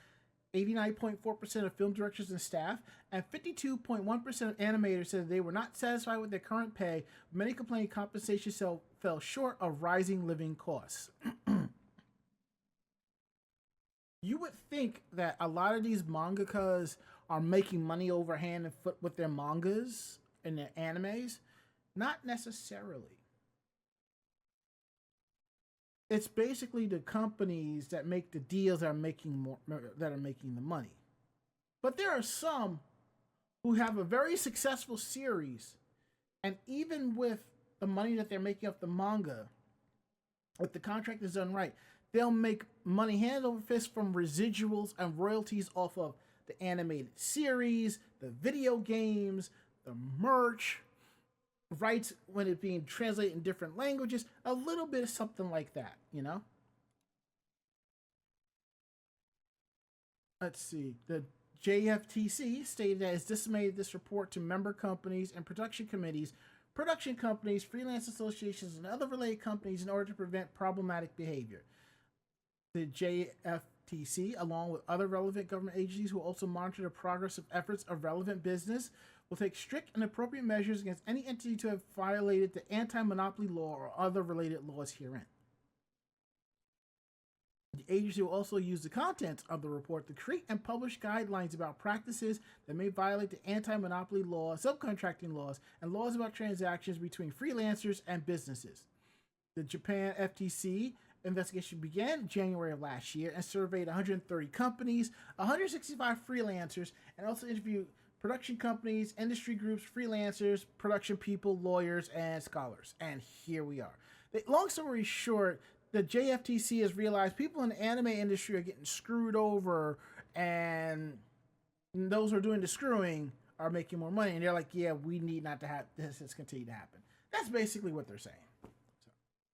Speaker 2: 89.4% of film directors and staff and 52.1% of animators said they were not satisfied with their current pay. Many complained compensation fell short of rising living costs. You would think that a lot of these mangakas are making money over hand and foot with their mangas and their animes. Not necessarily. It's basically the companies that make the deals that are making the money. But there are some who have a very successful series, and even with the money that they're making off the manga, if the contract is done right, they'll make money hand over fist from residuals and royalties off of the animated series, the video games, the merch, rights when it's being translated in different languages, a little bit of something like that, Let's see. The JFTC stated that it's disseminated this report to member companies and production committees, production companies, freelance associations, and other related companies in order to prevent problematic behavior. The JFTC, along with other relevant government agencies who also monitor the progress of efforts of relevant business, will take strict and appropriate measures against any entity to have violated the anti-monopoly law or other related laws herein. The agency will also use the contents of the report to create and publish guidelines about practices that may violate the anti-monopoly law, subcontracting laws, and laws about transactions between freelancers and businesses. The Japan FTC investigation began in January of last year and surveyed 130 companies, 165 freelancers, and also interviewed production companies, industry groups, freelancers, production people, lawyers, and scholars. And here we are. Long story short, the JFTC has realized people in the anime industry are getting screwed over, and those who are doing the screwing are making more money, and they're like, yeah, we need not to have this continue to happen. That's basically what they're saying. So,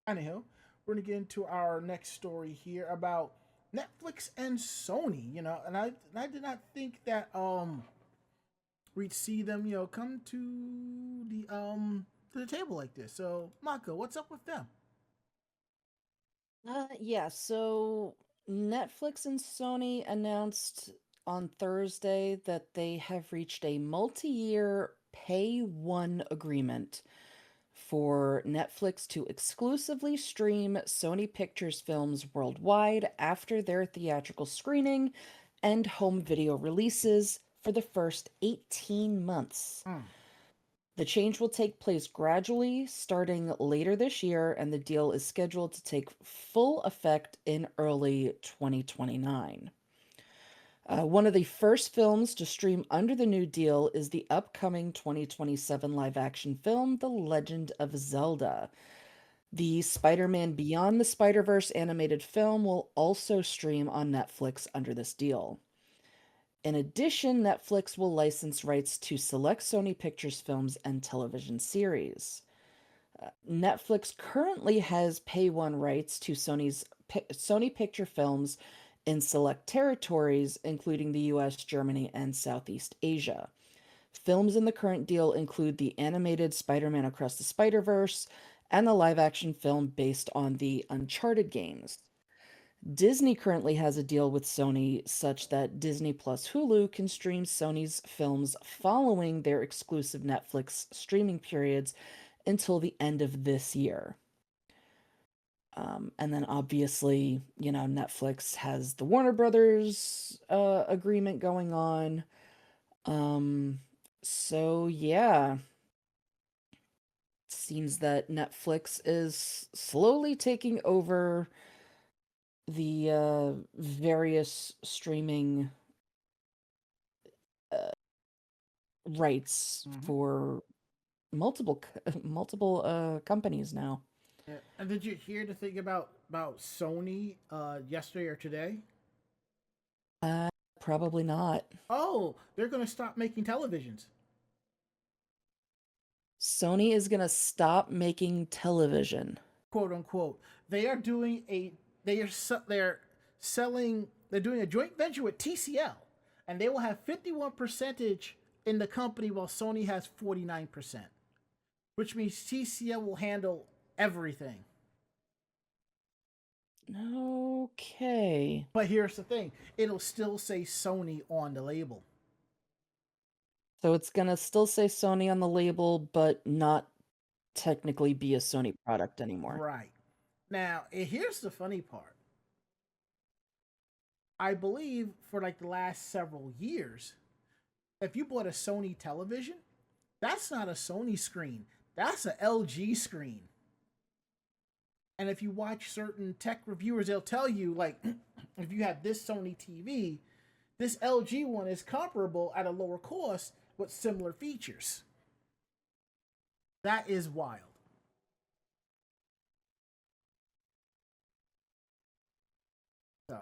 Speaker 2: anyhow, we're gonna get into our next story here about Netflix and Sony. You know, and I did not think that we'd see them, you know, come to the table like this. So, Mako, what's up with them?
Speaker 3: Yeah, so Netflix and Sony announced on Thursday that they have reached a multi-year pay one agreement for Netflix to exclusively stream Sony Pictures films worldwide after their theatrical screening and home video releases for the first 18 months.
Speaker 2: Mm.
Speaker 3: The change will take place gradually starting later this year, and the deal is scheduled to take full effect in early 2029. One of the first films to stream under the new deal is the upcoming 2027 live action film, The Legend of Zelda. The Spider Man Beyond the Spider Verse animated film will also stream on Netflix under this deal. In addition, Netflix will license rights to select Sony Pictures films and television series. Netflix currently has pay one rights to Sony Picture films in select territories, including the US, Germany, and Southeast Asia. Films in the current deal include the animated Spider Man Across the Spider Verse and the live action film based on the Uncharted games. Disney currently has a deal with Sony such that Disney Plus Hulu can stream Sony's films following their exclusive Netflix streaming periods until the end of this year. And then obviously, you know, Netflix has the Warner Brothers agreement going on. So yeah, seems that Netflix is slowly taking over the various streaming uh, rights
Speaker 2: Mm-hmm.
Speaker 3: for multiple companies now.
Speaker 2: Yeah. And did you hear the thing about Sony yesterday or today?
Speaker 3: Uh, Probably not.
Speaker 2: Oh, they're gonna stop making televisions.
Speaker 3: Sony is gonna stop making television.
Speaker 2: Quote unquote. They are doing a they're selling they're doing a joint venture with TCL, and they will have 51 percentage in the company while Sony has 49%, which means TCL will handle everything.
Speaker 3: Okay.
Speaker 2: But here's the thing, it'll still say Sony on the label.
Speaker 3: So it's gonna still say Sony on the label, but not technically be a Sony product anymore.
Speaker 2: Right. Now, here's the funny part. I believe for like the last several years, if you bought a Sony television, that's not a Sony screen. That's a LG screen. And if you watch certain tech reviewers, they'll tell you, like, if you have this Sony TV, this LG one is comparable at a lower cost with similar features. That is wild. So,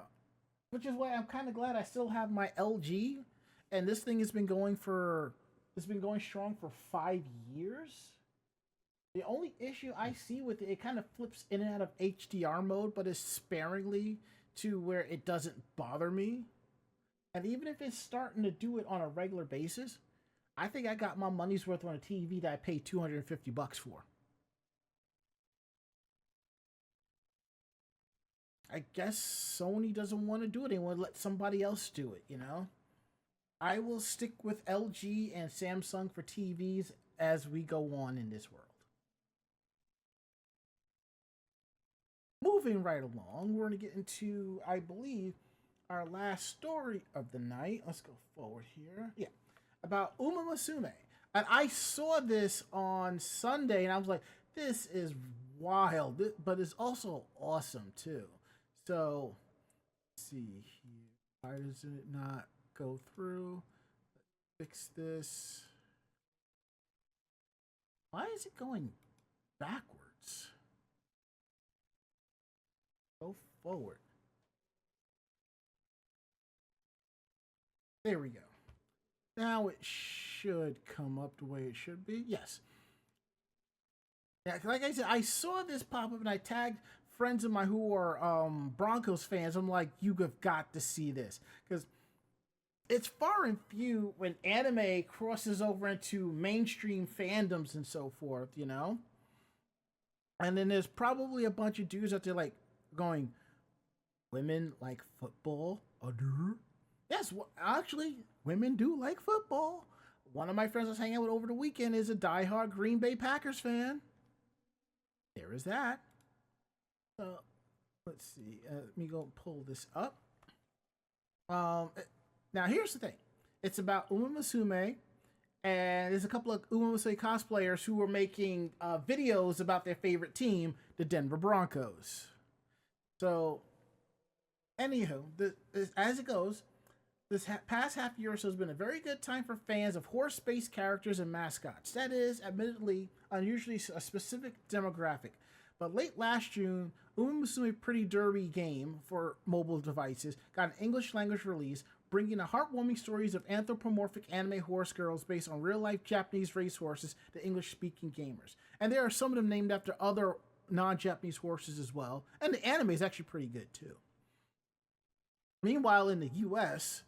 Speaker 2: which is why I'm kind of glad I still have my LG, and this thing has been going for it's been going strong for 5 years. The only issue I see with it, it kind of flips in and out of HDR mode, but is sparingly to where it doesn't bother me. And even if it's starting to do it on a regular basis, I think I got my money's worth on a TV that I paid $250 for. I guess Sony doesn't want to do it anymore. Let somebody else do it, you know? I will stick with LG and Samsung for TVs as we go on in this world. Moving right along, we're going to get into, I believe, our last story of the night. Let's go forward here. Yeah, about Uma Musume. And I saw this on Sunday, and I was like, this is wild, but it's also awesome, too. So, let's see here. Why does it not go through? Let's fix this. Why is it going backwards? Go forward. There we go. Now it should come up the way it should be. Yes. Yeah, like I said, I saw this pop up and I tagged friends of mine who are Broncos fans. I'm like, you have got to see this because it's far and few when anime crosses over into mainstream fandoms and so forth, you know? And then there's probably a bunch of dudes out there like going, women like football? Yes, actually, women do like football. One of my friends I was hanging out with over the weekend is a diehard Green Bay Packers fan. There is that. So let's see. Let me go pull this up. Now here's the thing. It's about Uma Musume, and there's a couple of Uma Musume cosplayers who are making videos about their favorite team, the Denver Broncos. So, anywho, as it goes, this past half year or so has been a very good time for fans of horse-based characters and mascots. That is, admittedly, unusually a specific demographic. But late last June, Uma Musume Pretty Derby game for mobile devices got an English language release, bringing the heartwarming stories of anthropomorphic anime horse girls based on real-life Japanese racehorses to English-speaking gamers. And there are some of them named after other non-Japanese horses as well. And the anime is actually pretty good too. Meanwhile, in the U.S.,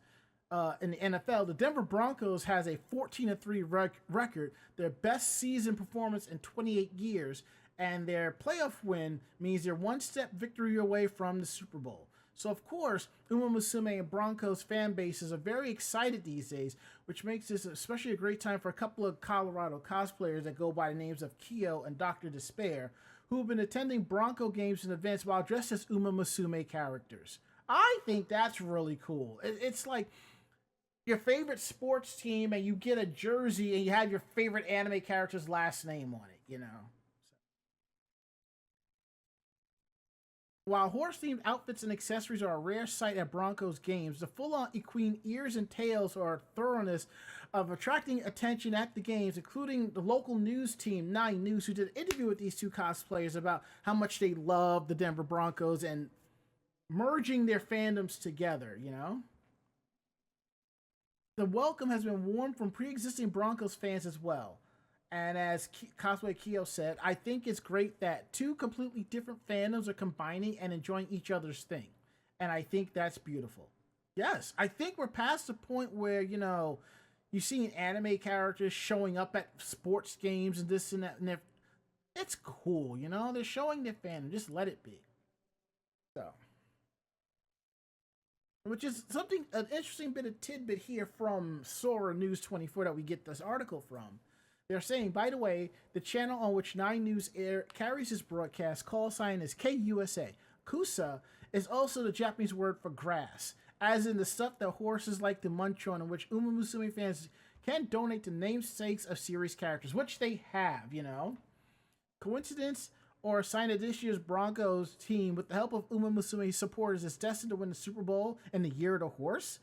Speaker 2: in the NFL, the Denver Broncos has a 14-3 record, their best season performance in 28 years, and their playoff win means they're one step victory away from the Super Bowl. So, of course, Uma Musume and Broncos fan bases are very excited these days, which makes this especially a great time for a couple of Colorado cosplayers that go by the names of Kyo and Dr. Despair, who have been attending Bronco games and events while dressed as Uma Musume characters. I think that's really cool. It's like your favorite sports team and you get a jersey and you have your favorite anime character's last name on it, you know. While horse-themed outfits and accessories are a rare sight at Broncos games, the full-on equine ears and tails are a thoroughness of attracting attention at the games, including the local news team, 9 News, who did an interview with these two cosplayers about how much they love the Denver Broncos and merging their fandoms together, you know? The welcome has been warm from pre-existing Broncos fans as well. And as Cosplay Kyo said, I think it's great that two completely different fandoms are combining and enjoying each other's thing. And I think that's beautiful. Yes, I think we're past the point where, you know, you see anime characters showing up at sports games and this and that. And it's cool, you know? They're showing their fandom. Just let it be. So. Which is something, an interesting bit of tidbit here from Sora News 24 that we get this article from. They're saying, by the way, the channel on which 9 News carries its broadcast call sign is KUSA. Kusa is also the Japanese word for grass, as in the stuff that horses like to munch on, in which Uma Musume fans can donate to namesakes of series characters, which they have, you know. Coincidence or a sign that this year's Broncos team, with the help of Uma Musume supporters, is destined to win the Super Bowl in the year of the horse?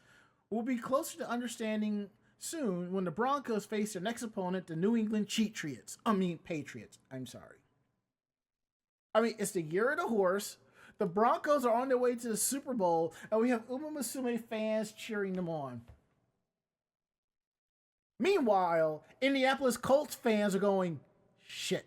Speaker 2: We'll be closer to understanding soon when the Broncos face their next opponent, the New England Patriots. I'm sorry. I mean, it's the year of the horse. The Broncos are on their way to the Super Bowl, and we have Uma Musume fans cheering them on. Meanwhile, Indianapolis Colts fans are going, shit.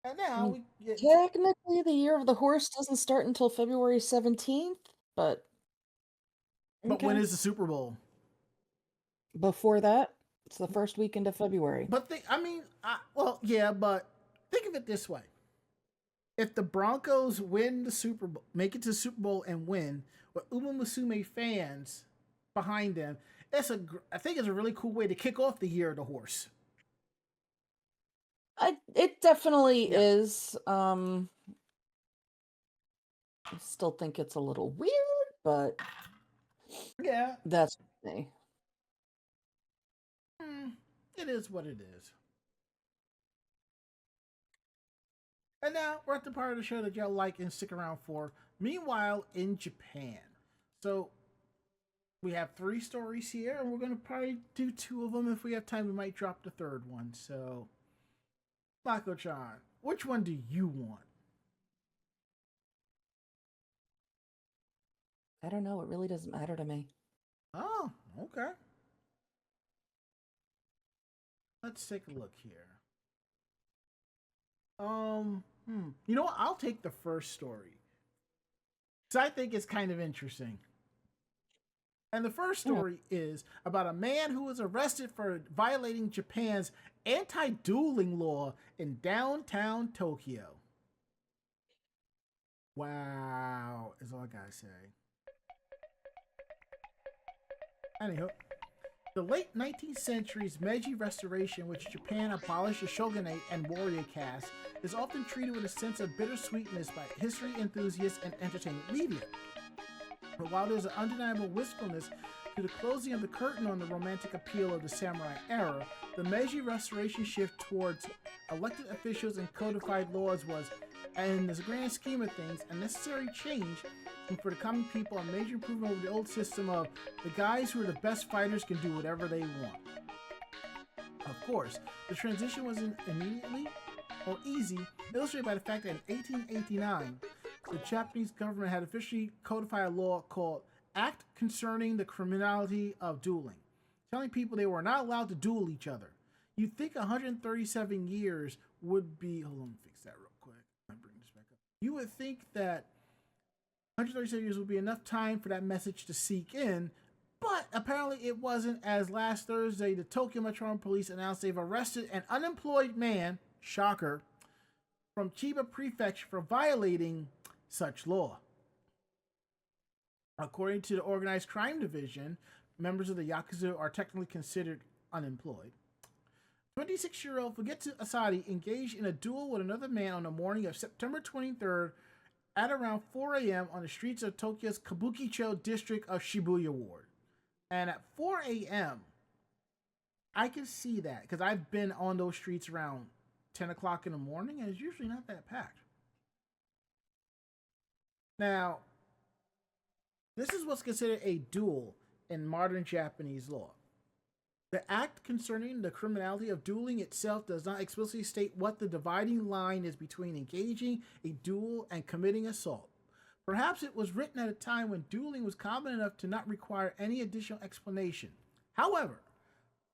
Speaker 2: And now we get
Speaker 3: technically, the year of the horse doesn't start until February 17th, but
Speaker 2: when is the Super Bowl?
Speaker 3: Before that, it's the first weekend of February.
Speaker 2: But but think of it this way: if the Broncos win the Super Bowl, make it to the Super Bowl and win, with Uma Musume fans behind them, I think it's a really cool way to kick off the year of the horse.
Speaker 3: It definitely is. I still think it's a little weird, but
Speaker 2: yeah,
Speaker 3: that's me.
Speaker 2: It is what it is. And now we're at the part of the show that y'all like and stick around for. Meanwhile, in Japan. So we have 3 stories here, and we're going to probably do 2 of them. If we have time, we might drop the 3rd one. So, Mako-chan, which one do you want?
Speaker 3: I don't know. It really doesn't matter to me.
Speaker 2: Oh, okay. Let's take a look here. You know what? I'll take the first story because I think it's kind of interesting. And the first
Speaker 3: Yeah.
Speaker 2: story is about a man who was arrested for violating Japan's anti-dueling law in downtown Tokyo. Wow, is all I gotta say. Anywho, the late 19th century's Meiji Restoration, which Japan abolished the shogunate and warrior caste, is often treated with a sense of bittersweetness by history enthusiasts and entertainment media. But while there's an undeniable wistfulness to the closing of the curtain on the romantic appeal of the samurai era, the Meiji Restoration shift towards elected officials and codified laws was, in the grand scheme of things, a necessary change, and for the common people, a major improvement over the old system of the guys who are the best fighters can do whatever they want. Of course, the transition wasn't immediately or easy, illustrated by the fact that in 1889, the Japanese government had officially codified a law called Act Concerning the Criminality of Dueling, telling people they were not allowed to duel each other. You'd think 137 years would be... Hold on, let me fix that real quick. I'll bring this back up. You would think that 137 years would be enough time for that message to seep in, but apparently it wasn't, as last Thursday, the Tokyo Metropolitan Police announced they've arrested an unemployed man, shocker, from Chiba Prefecture for violating such law. According to the Organized Crime Division, members of the Yakuza are technically considered unemployed. 26-year-old Fujitsu Asadi engaged in a duel with another man on the morning of September 23rd at around 4 a.m. on the streets of Tokyo's Kabukicho district of Shibuya Ward. And at 4 a.m., I can see that because I've been on those streets around 10 o'clock in the morning, and it's usually not that packed. Now, this is what's considered a duel in modern Japanese law. The act concerning the criminality of dueling itself does not explicitly state what the dividing line is between engaging a duel and committing assault. Perhaps it was written at a time when dueling was common enough to not require any additional explanation. However,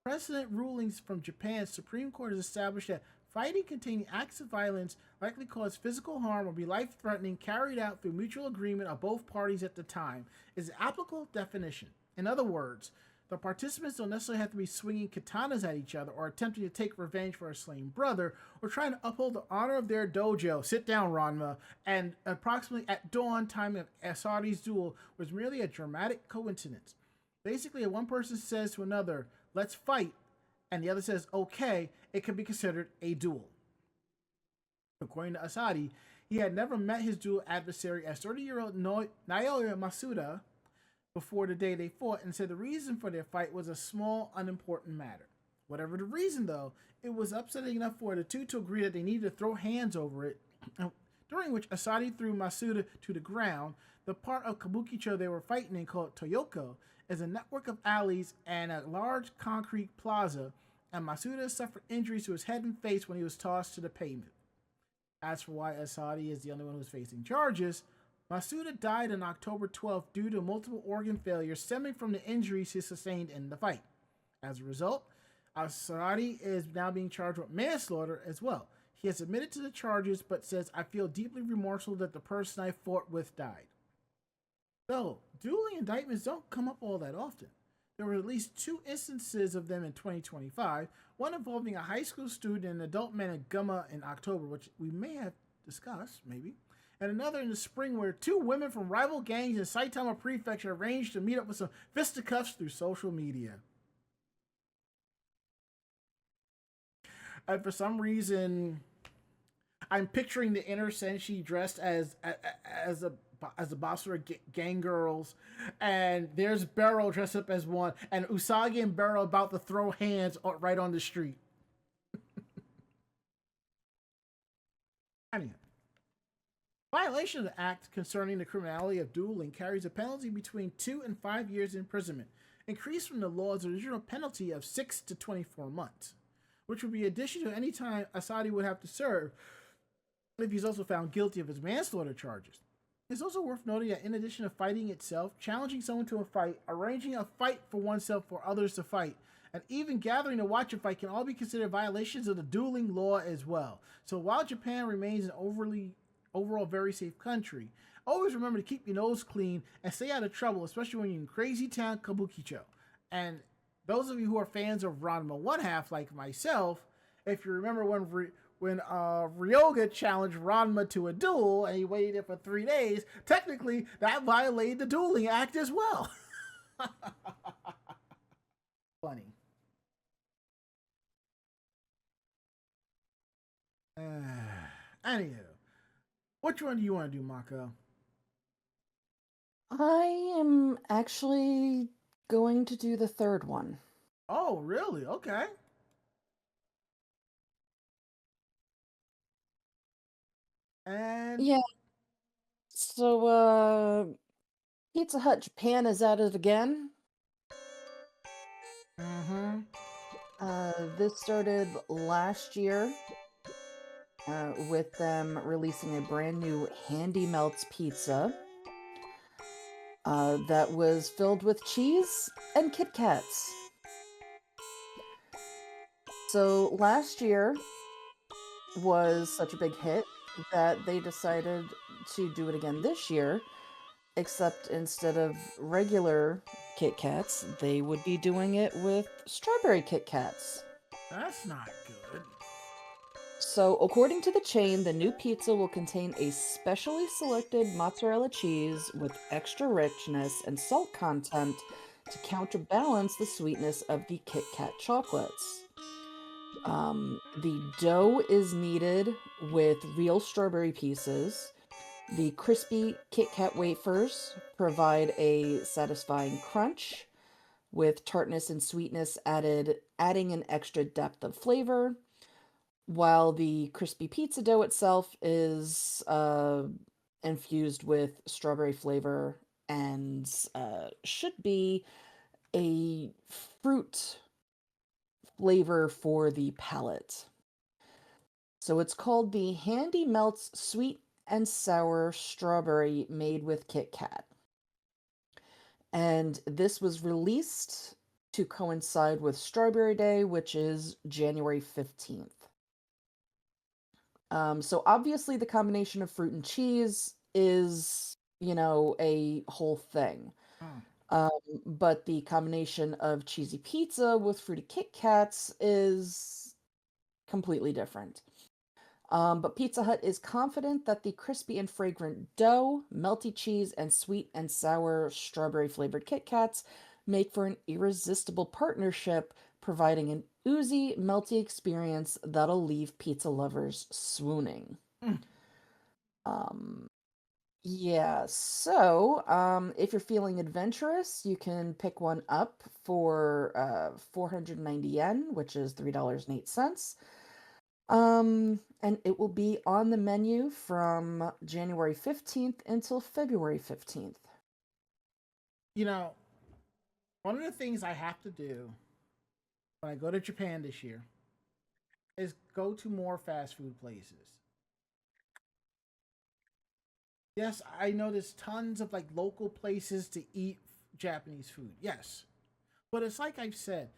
Speaker 2: precedent rulings from Japan's Supreme Court has established that fighting containing acts of violence likely cause physical harm or be life-threatening carried out through mutual agreement of both parties at the time is an applicable definition. In other words, the participants don't necessarily have to be swinging katanas at each other or attempting to take revenge for a slain brother or trying to uphold the honor of their dojo. Sit down, Ranma. And approximately at dawn time of Asadi's duel was merely a dramatic coincidence. Basically, if one person says to another, "Let's fight," and the other says, "Okay," it can be considered a duel. According to Asadi, he had never met his duel adversary as 30-year-old Naoya Masuda before the day they fought, and said the reason for their fight was a small, unimportant matter. Whatever the reason, though, it was upsetting enough for the two to agree that they needed to throw hands over it, during which Asadi threw Masuda to the ground. The part of Kabukicho they were fighting in, called Toyoko, is a network of alleys and a large concrete plaza, and Masuda suffered injuries to his head and face when he was tossed to the pavement. As for why Asadi is the only one who's facing charges, Masuda died on October 12th due to multiple organ failures stemming from the injuries he sustained in the fight. As a result, Asadi is now being charged with manslaughter as well. He has admitted to the charges but says, "I feel deeply remorseful that the person I fought with died." So, dueling indictments don't come up all that often. There were at least 2 instances of them in 2025, one involving a high school student and an adult man in Guma in October, which we may have discussed, maybe, and another in the spring where 2 women from rival gangs in Saitama Prefecture arranged to meet up with some fisticuffs through social media. And for some reason, I'm picturing the inner Senshi dressed as a Basura gang girls, and there's Barrow dressed up as one, and Usagi and Barrow about to throw hands right on the street. Anyhow, violation of the act concerning the criminality of dueling carries a penalty between 2 and 5 years imprisonment, increased from the law's original penalty of 6 to 24 months, which would be addition to any time Asadi would have to serve if he's also found guilty of his manslaughter charges. It's also worth noting that in addition to fighting itself, challenging someone to a fight, arranging a fight for oneself for others to fight, and even gathering to watch a fight can all be considered violations of the dueling law as well. So while Japan remains an overall very safe country, always remember to keep your nose clean and stay out of trouble, especially when you're in crazy town Kabukicho. And those of you who are fans of Ranma One Half, like myself, if you remember when Ryoga challenged Ranma to a duel and he waited for 3 days, technically that violated the dueling act as well. Funny. Anywho, which one do you want to do, Mako?
Speaker 3: I am actually going to do the third one.
Speaker 2: Oh, really? Okay. And
Speaker 3: Yeah. So, Pizza Hut Japan is at it again.
Speaker 2: mm-hmm.
Speaker 3: This started last year with them releasing a brand new Handy Melts pizza that was filled with cheese and Kit Kats. So last year was such a big hit that they decided to do it again this year, except instead of regular Kit Kats, they would be doing it with strawberry Kit Kats.
Speaker 2: That's not good.
Speaker 3: So, according to the chain, the new pizza will contain a specially selected mozzarella cheese with extra richness and salt content to counterbalance the sweetness of the Kit Kat chocolates. The dough is kneaded with real strawberry pieces. The crispy Kit Kat wafers provide a satisfying crunch, with tartness and sweetness adding an extra depth of flavor, while the crispy pizza dough itself is infused with strawberry flavor and should be a fruit flavor for the palate. So it's called the Handy Melts Sweet and Sour Strawberry made with Kit Kat. And this was released to coincide with Strawberry Day, which is January 15th. So obviously the combination of fruit and cheese is, a whole thing.
Speaker 2: Hmm.
Speaker 3: But the combination of cheesy pizza with fruity Kit Kats is completely different. But Pizza Hut is confident that the crispy and fragrant dough, melty cheese, and sweet and sour strawberry flavored Kit Kats make for an irresistible partnership, providing an oozy, melty experience that'll leave pizza lovers swooning.
Speaker 2: Mm.
Speaker 3: Yeah, so if you're feeling adventurous, you can pick one up for 490 yen, which is $3.08. And it will be on the menu from January 15th until February 15th.
Speaker 2: You know, one of the things I have to do when I go to Japan this year is go to more fast food places. Yes, I know there's tons of like local places to eat Japanese food. Yes. But it's like I've said,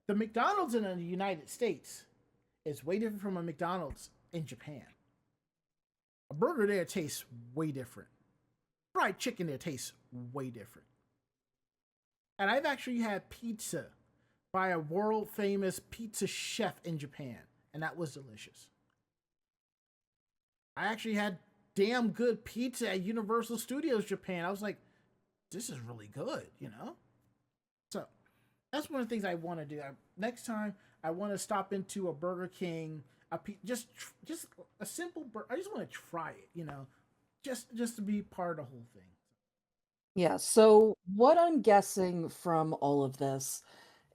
Speaker 2: the McDonald's in the United States is way different from a McDonald's in Japan. A burger there tastes way different. Fried chicken there tastes way different. And I've actually had pizza by a world famous pizza chef in Japan, and that was delicious. I actually had damn good pizza at Universal Studios Japan. I was like, this is really good. So that's one of the things I want to do. Next time, I want to stop into a Burger King, just a simple burger. I just want to try it, just to be part of the whole thing.
Speaker 3: Yeah, so what I'm guessing from all of this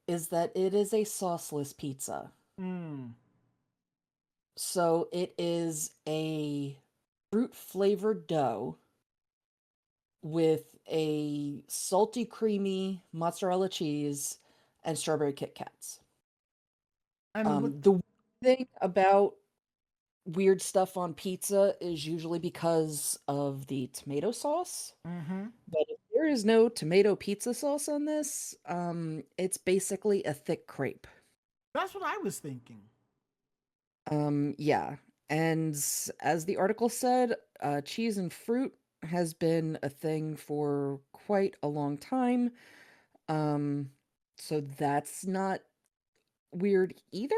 Speaker 3: is that it is a sauceless pizza.
Speaker 2: Mm.
Speaker 3: So it is a fruit flavored dough with a salty, creamy mozzarella cheese and strawberry Kit Kats.
Speaker 2: I mean, what?
Speaker 3: The thing about weird stuff on pizza is usually because of the tomato sauce.
Speaker 2: Mm-hmm.
Speaker 3: But if there is no tomato pizza sauce on this, it's basically a thick crepe.
Speaker 2: That's what I was thinking.
Speaker 3: Yeah. And as the article said, cheese and fruit has been a thing for quite a long time. Um, so that's not weird either.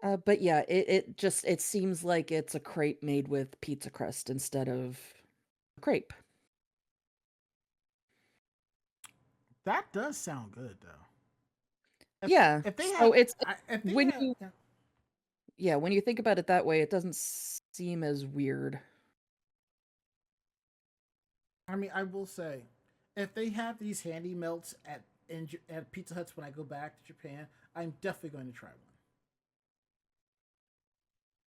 Speaker 3: But yeah, it seems like it's a crepe made with pizza crust instead of crepe.
Speaker 2: That does sound good though.
Speaker 3: Yeah.
Speaker 2: If they
Speaker 3: So
Speaker 2: have,
Speaker 3: it's
Speaker 2: if they
Speaker 3: when
Speaker 2: have,
Speaker 3: you yeah, when you think about it that way, it doesn't seem as weird.
Speaker 2: I mean, I will say, if they have these handy melts at Pizza Huts when I go back to Japan, I'm definitely going to try one.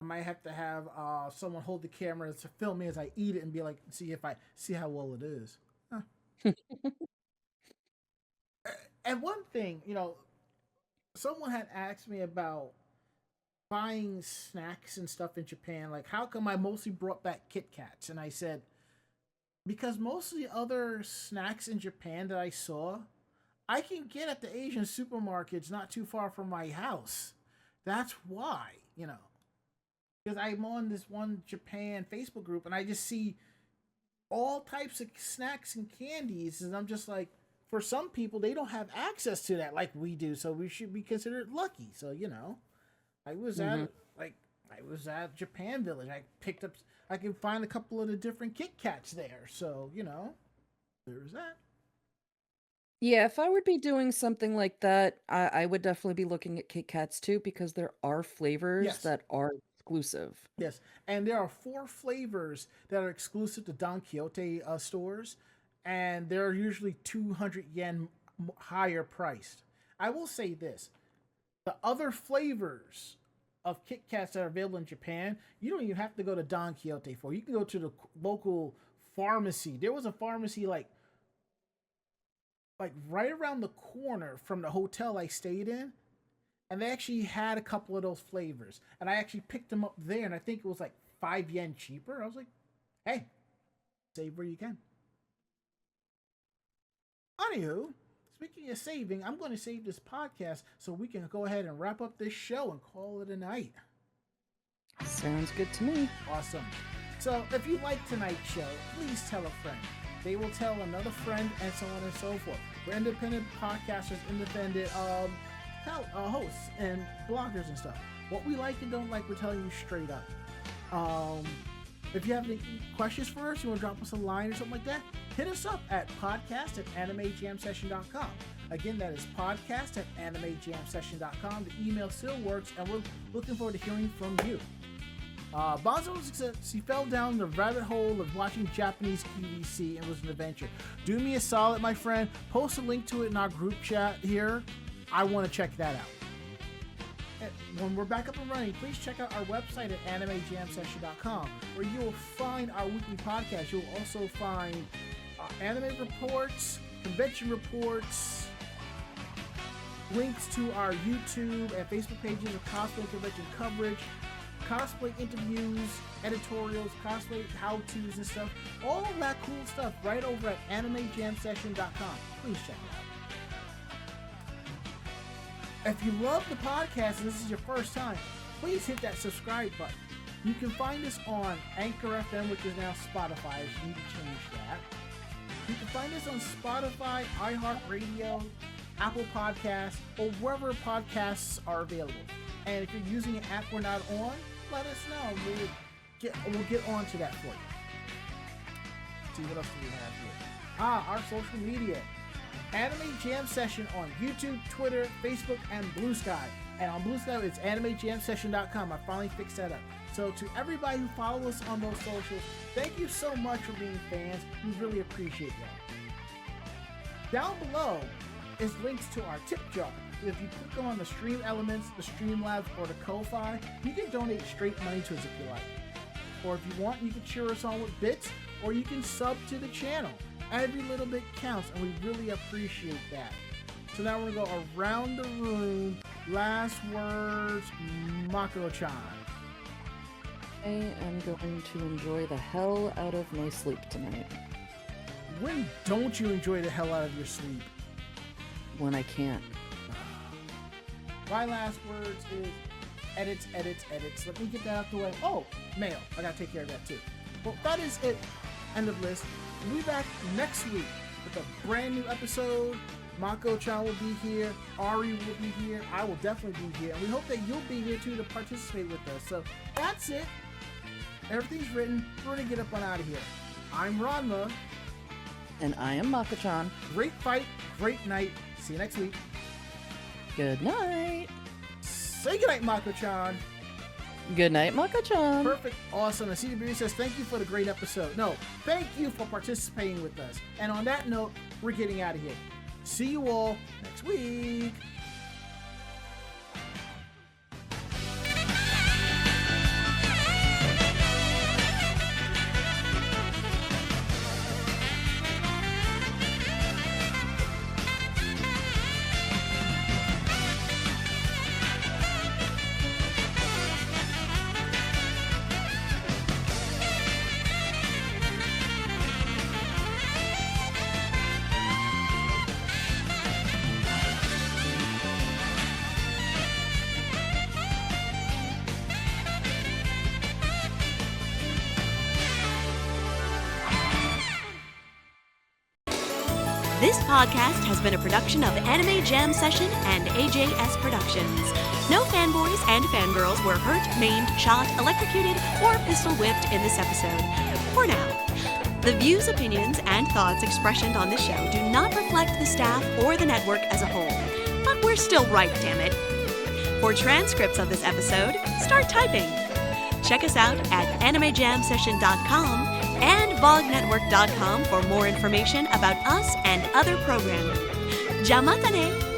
Speaker 2: I might have to have someone hold the camera to film me as I eat it and be like, see how well it is. Huh. And one thing, someone had asked me about buying snacks and stuff in Japan. Like, how come I mostly brought back Kit Kats? And I said, because most of the other snacks in Japan that I saw, I can get at the Asian supermarkets not too far from my house. That's why. Because I'm on this one Japan Facebook group and I just see all types of snacks and candies, and I'm just like, for some people, they don't have access to that like we do, so we should be considered lucky. So I was
Speaker 3: Hmm.
Speaker 2: at like I was at Japan Village. I could find a couple of the different Kit Kats there. So there's that.
Speaker 3: Yeah, if I would be doing something like that, I would definitely be looking at Kit Kats too because there are flavors
Speaker 2: Yes,
Speaker 3: that are exclusive.
Speaker 2: yes, and there are 4 flavors that are exclusive to Don Quixote stores, and they're usually 200 yen higher priced. I will say this: the other flavors of Kit Kats that are available in Japan, you don't even have to go to Don Quixote for. You can go to the local pharmacy. There was a pharmacy like right around the corner from the hotel I stayed in, and they actually had a couple of those flavors. And I actually picked them up there, and I think it was like 5 yen cheaper. I was like, hey, save where you can. Anywho, speaking of saving, I'm going to save this podcast so we can go ahead and wrap up this show and call it a night.
Speaker 3: Sounds good to me.
Speaker 2: Awesome. So if you like tonight's show, please tell a friend. They will tell another friend, and so on and so forth. We're independent podcasters, independent hosts and bloggers and stuff. What we like and don't like, we're telling you straight up. If you have any questions for us, you want to drop us a line or something like that, hit us up at podcast@animejamsession.com. Again, that is podcast@animejamsession.com. The email still works, and we're looking forward to hearing from you. Bonzo he fell down the rabbit hole of watching Japanese QVC and was an adventure. Do me a solid, my friend. Post a link to it in our group chat here. I want to check that out. And when we're back up and running, please check out our website at animejamsession.com, where you will find our weekly podcast. You'll also find anime reports, convention reports, links to our YouTube and Facebook pages of cosplay convention coverage, cosplay interviews, editorials, cosplay how-tos and stuff. All of that cool stuff right over at animejamsession.com. Please check it out. If you love the podcast and this is your first time, please hit that subscribe button. You can find us on Anchor FM, which is now Spotify. You need to change that. You can find us on Spotify, iHeartRadio, Apple Podcasts, or wherever podcasts are available. And if you're using an app we're not on, let us know. We'll get on to that for you. Let's see, what else do we have here? Our social media. Anime Jam Session on YouTube, Twitter, Facebook, and Blue Sky. And on Blue Sky, it's animejamsession.com. I finally fixed that up. So to everybody who follows us on those socials, thank you so much for being fans. We really appreciate that. Down below is links to our tip jar. If you click on the Stream Elements, the Streamlabs, or the Ko-Fi, you can donate straight money to us if you like. Or if you want, you can cheer us on with bits, or you can sub to the channel. Every little bit counts, and we really appreciate that. So now we're going to go around the room. Last words, Mako-chan.
Speaker 3: I am going to enjoy the hell out of my sleep tonight.
Speaker 2: When don't you enjoy the hell out of your sleep?
Speaker 3: When I can't.
Speaker 2: My last words is edits. Let me get that out the way. Oh, mail. I gotta take care of that too. Well, that is it. End of list. We'll be back next week with a brand new episode. Mako-chan will be here. Ari will be here. I will definitely be here. And we hope that you'll be here too to participate with us. So that's it. Everything's written. We're gonna get up on out of here. I'm Ranma.
Speaker 3: And I am Mako-chan.
Speaker 2: Great fight, great night. See you next week.
Speaker 3: Good night.
Speaker 2: Say goodnight, Mako-chan.
Speaker 3: Good night, Mako-chan.
Speaker 2: Perfect. Awesome. And CDB says, thank you for the great episode. No, thank you for participating with us. And on that note, we're getting out of here. See you all next week.
Speaker 1: This podcast has been a production of Anime Jam Session and AJS Productions. No fanboys and fangirls were hurt, maimed, shot, electrocuted, or pistol whipped in this episode. For now. The views, opinions, and thoughts expressed on this show do not reflect the staff or the network as a whole. But we're still right, damn it. For transcripts of this episode, start typing. Check us out at animejamsession.com and vognetwork.com for more information about us and other programming. Jamatane!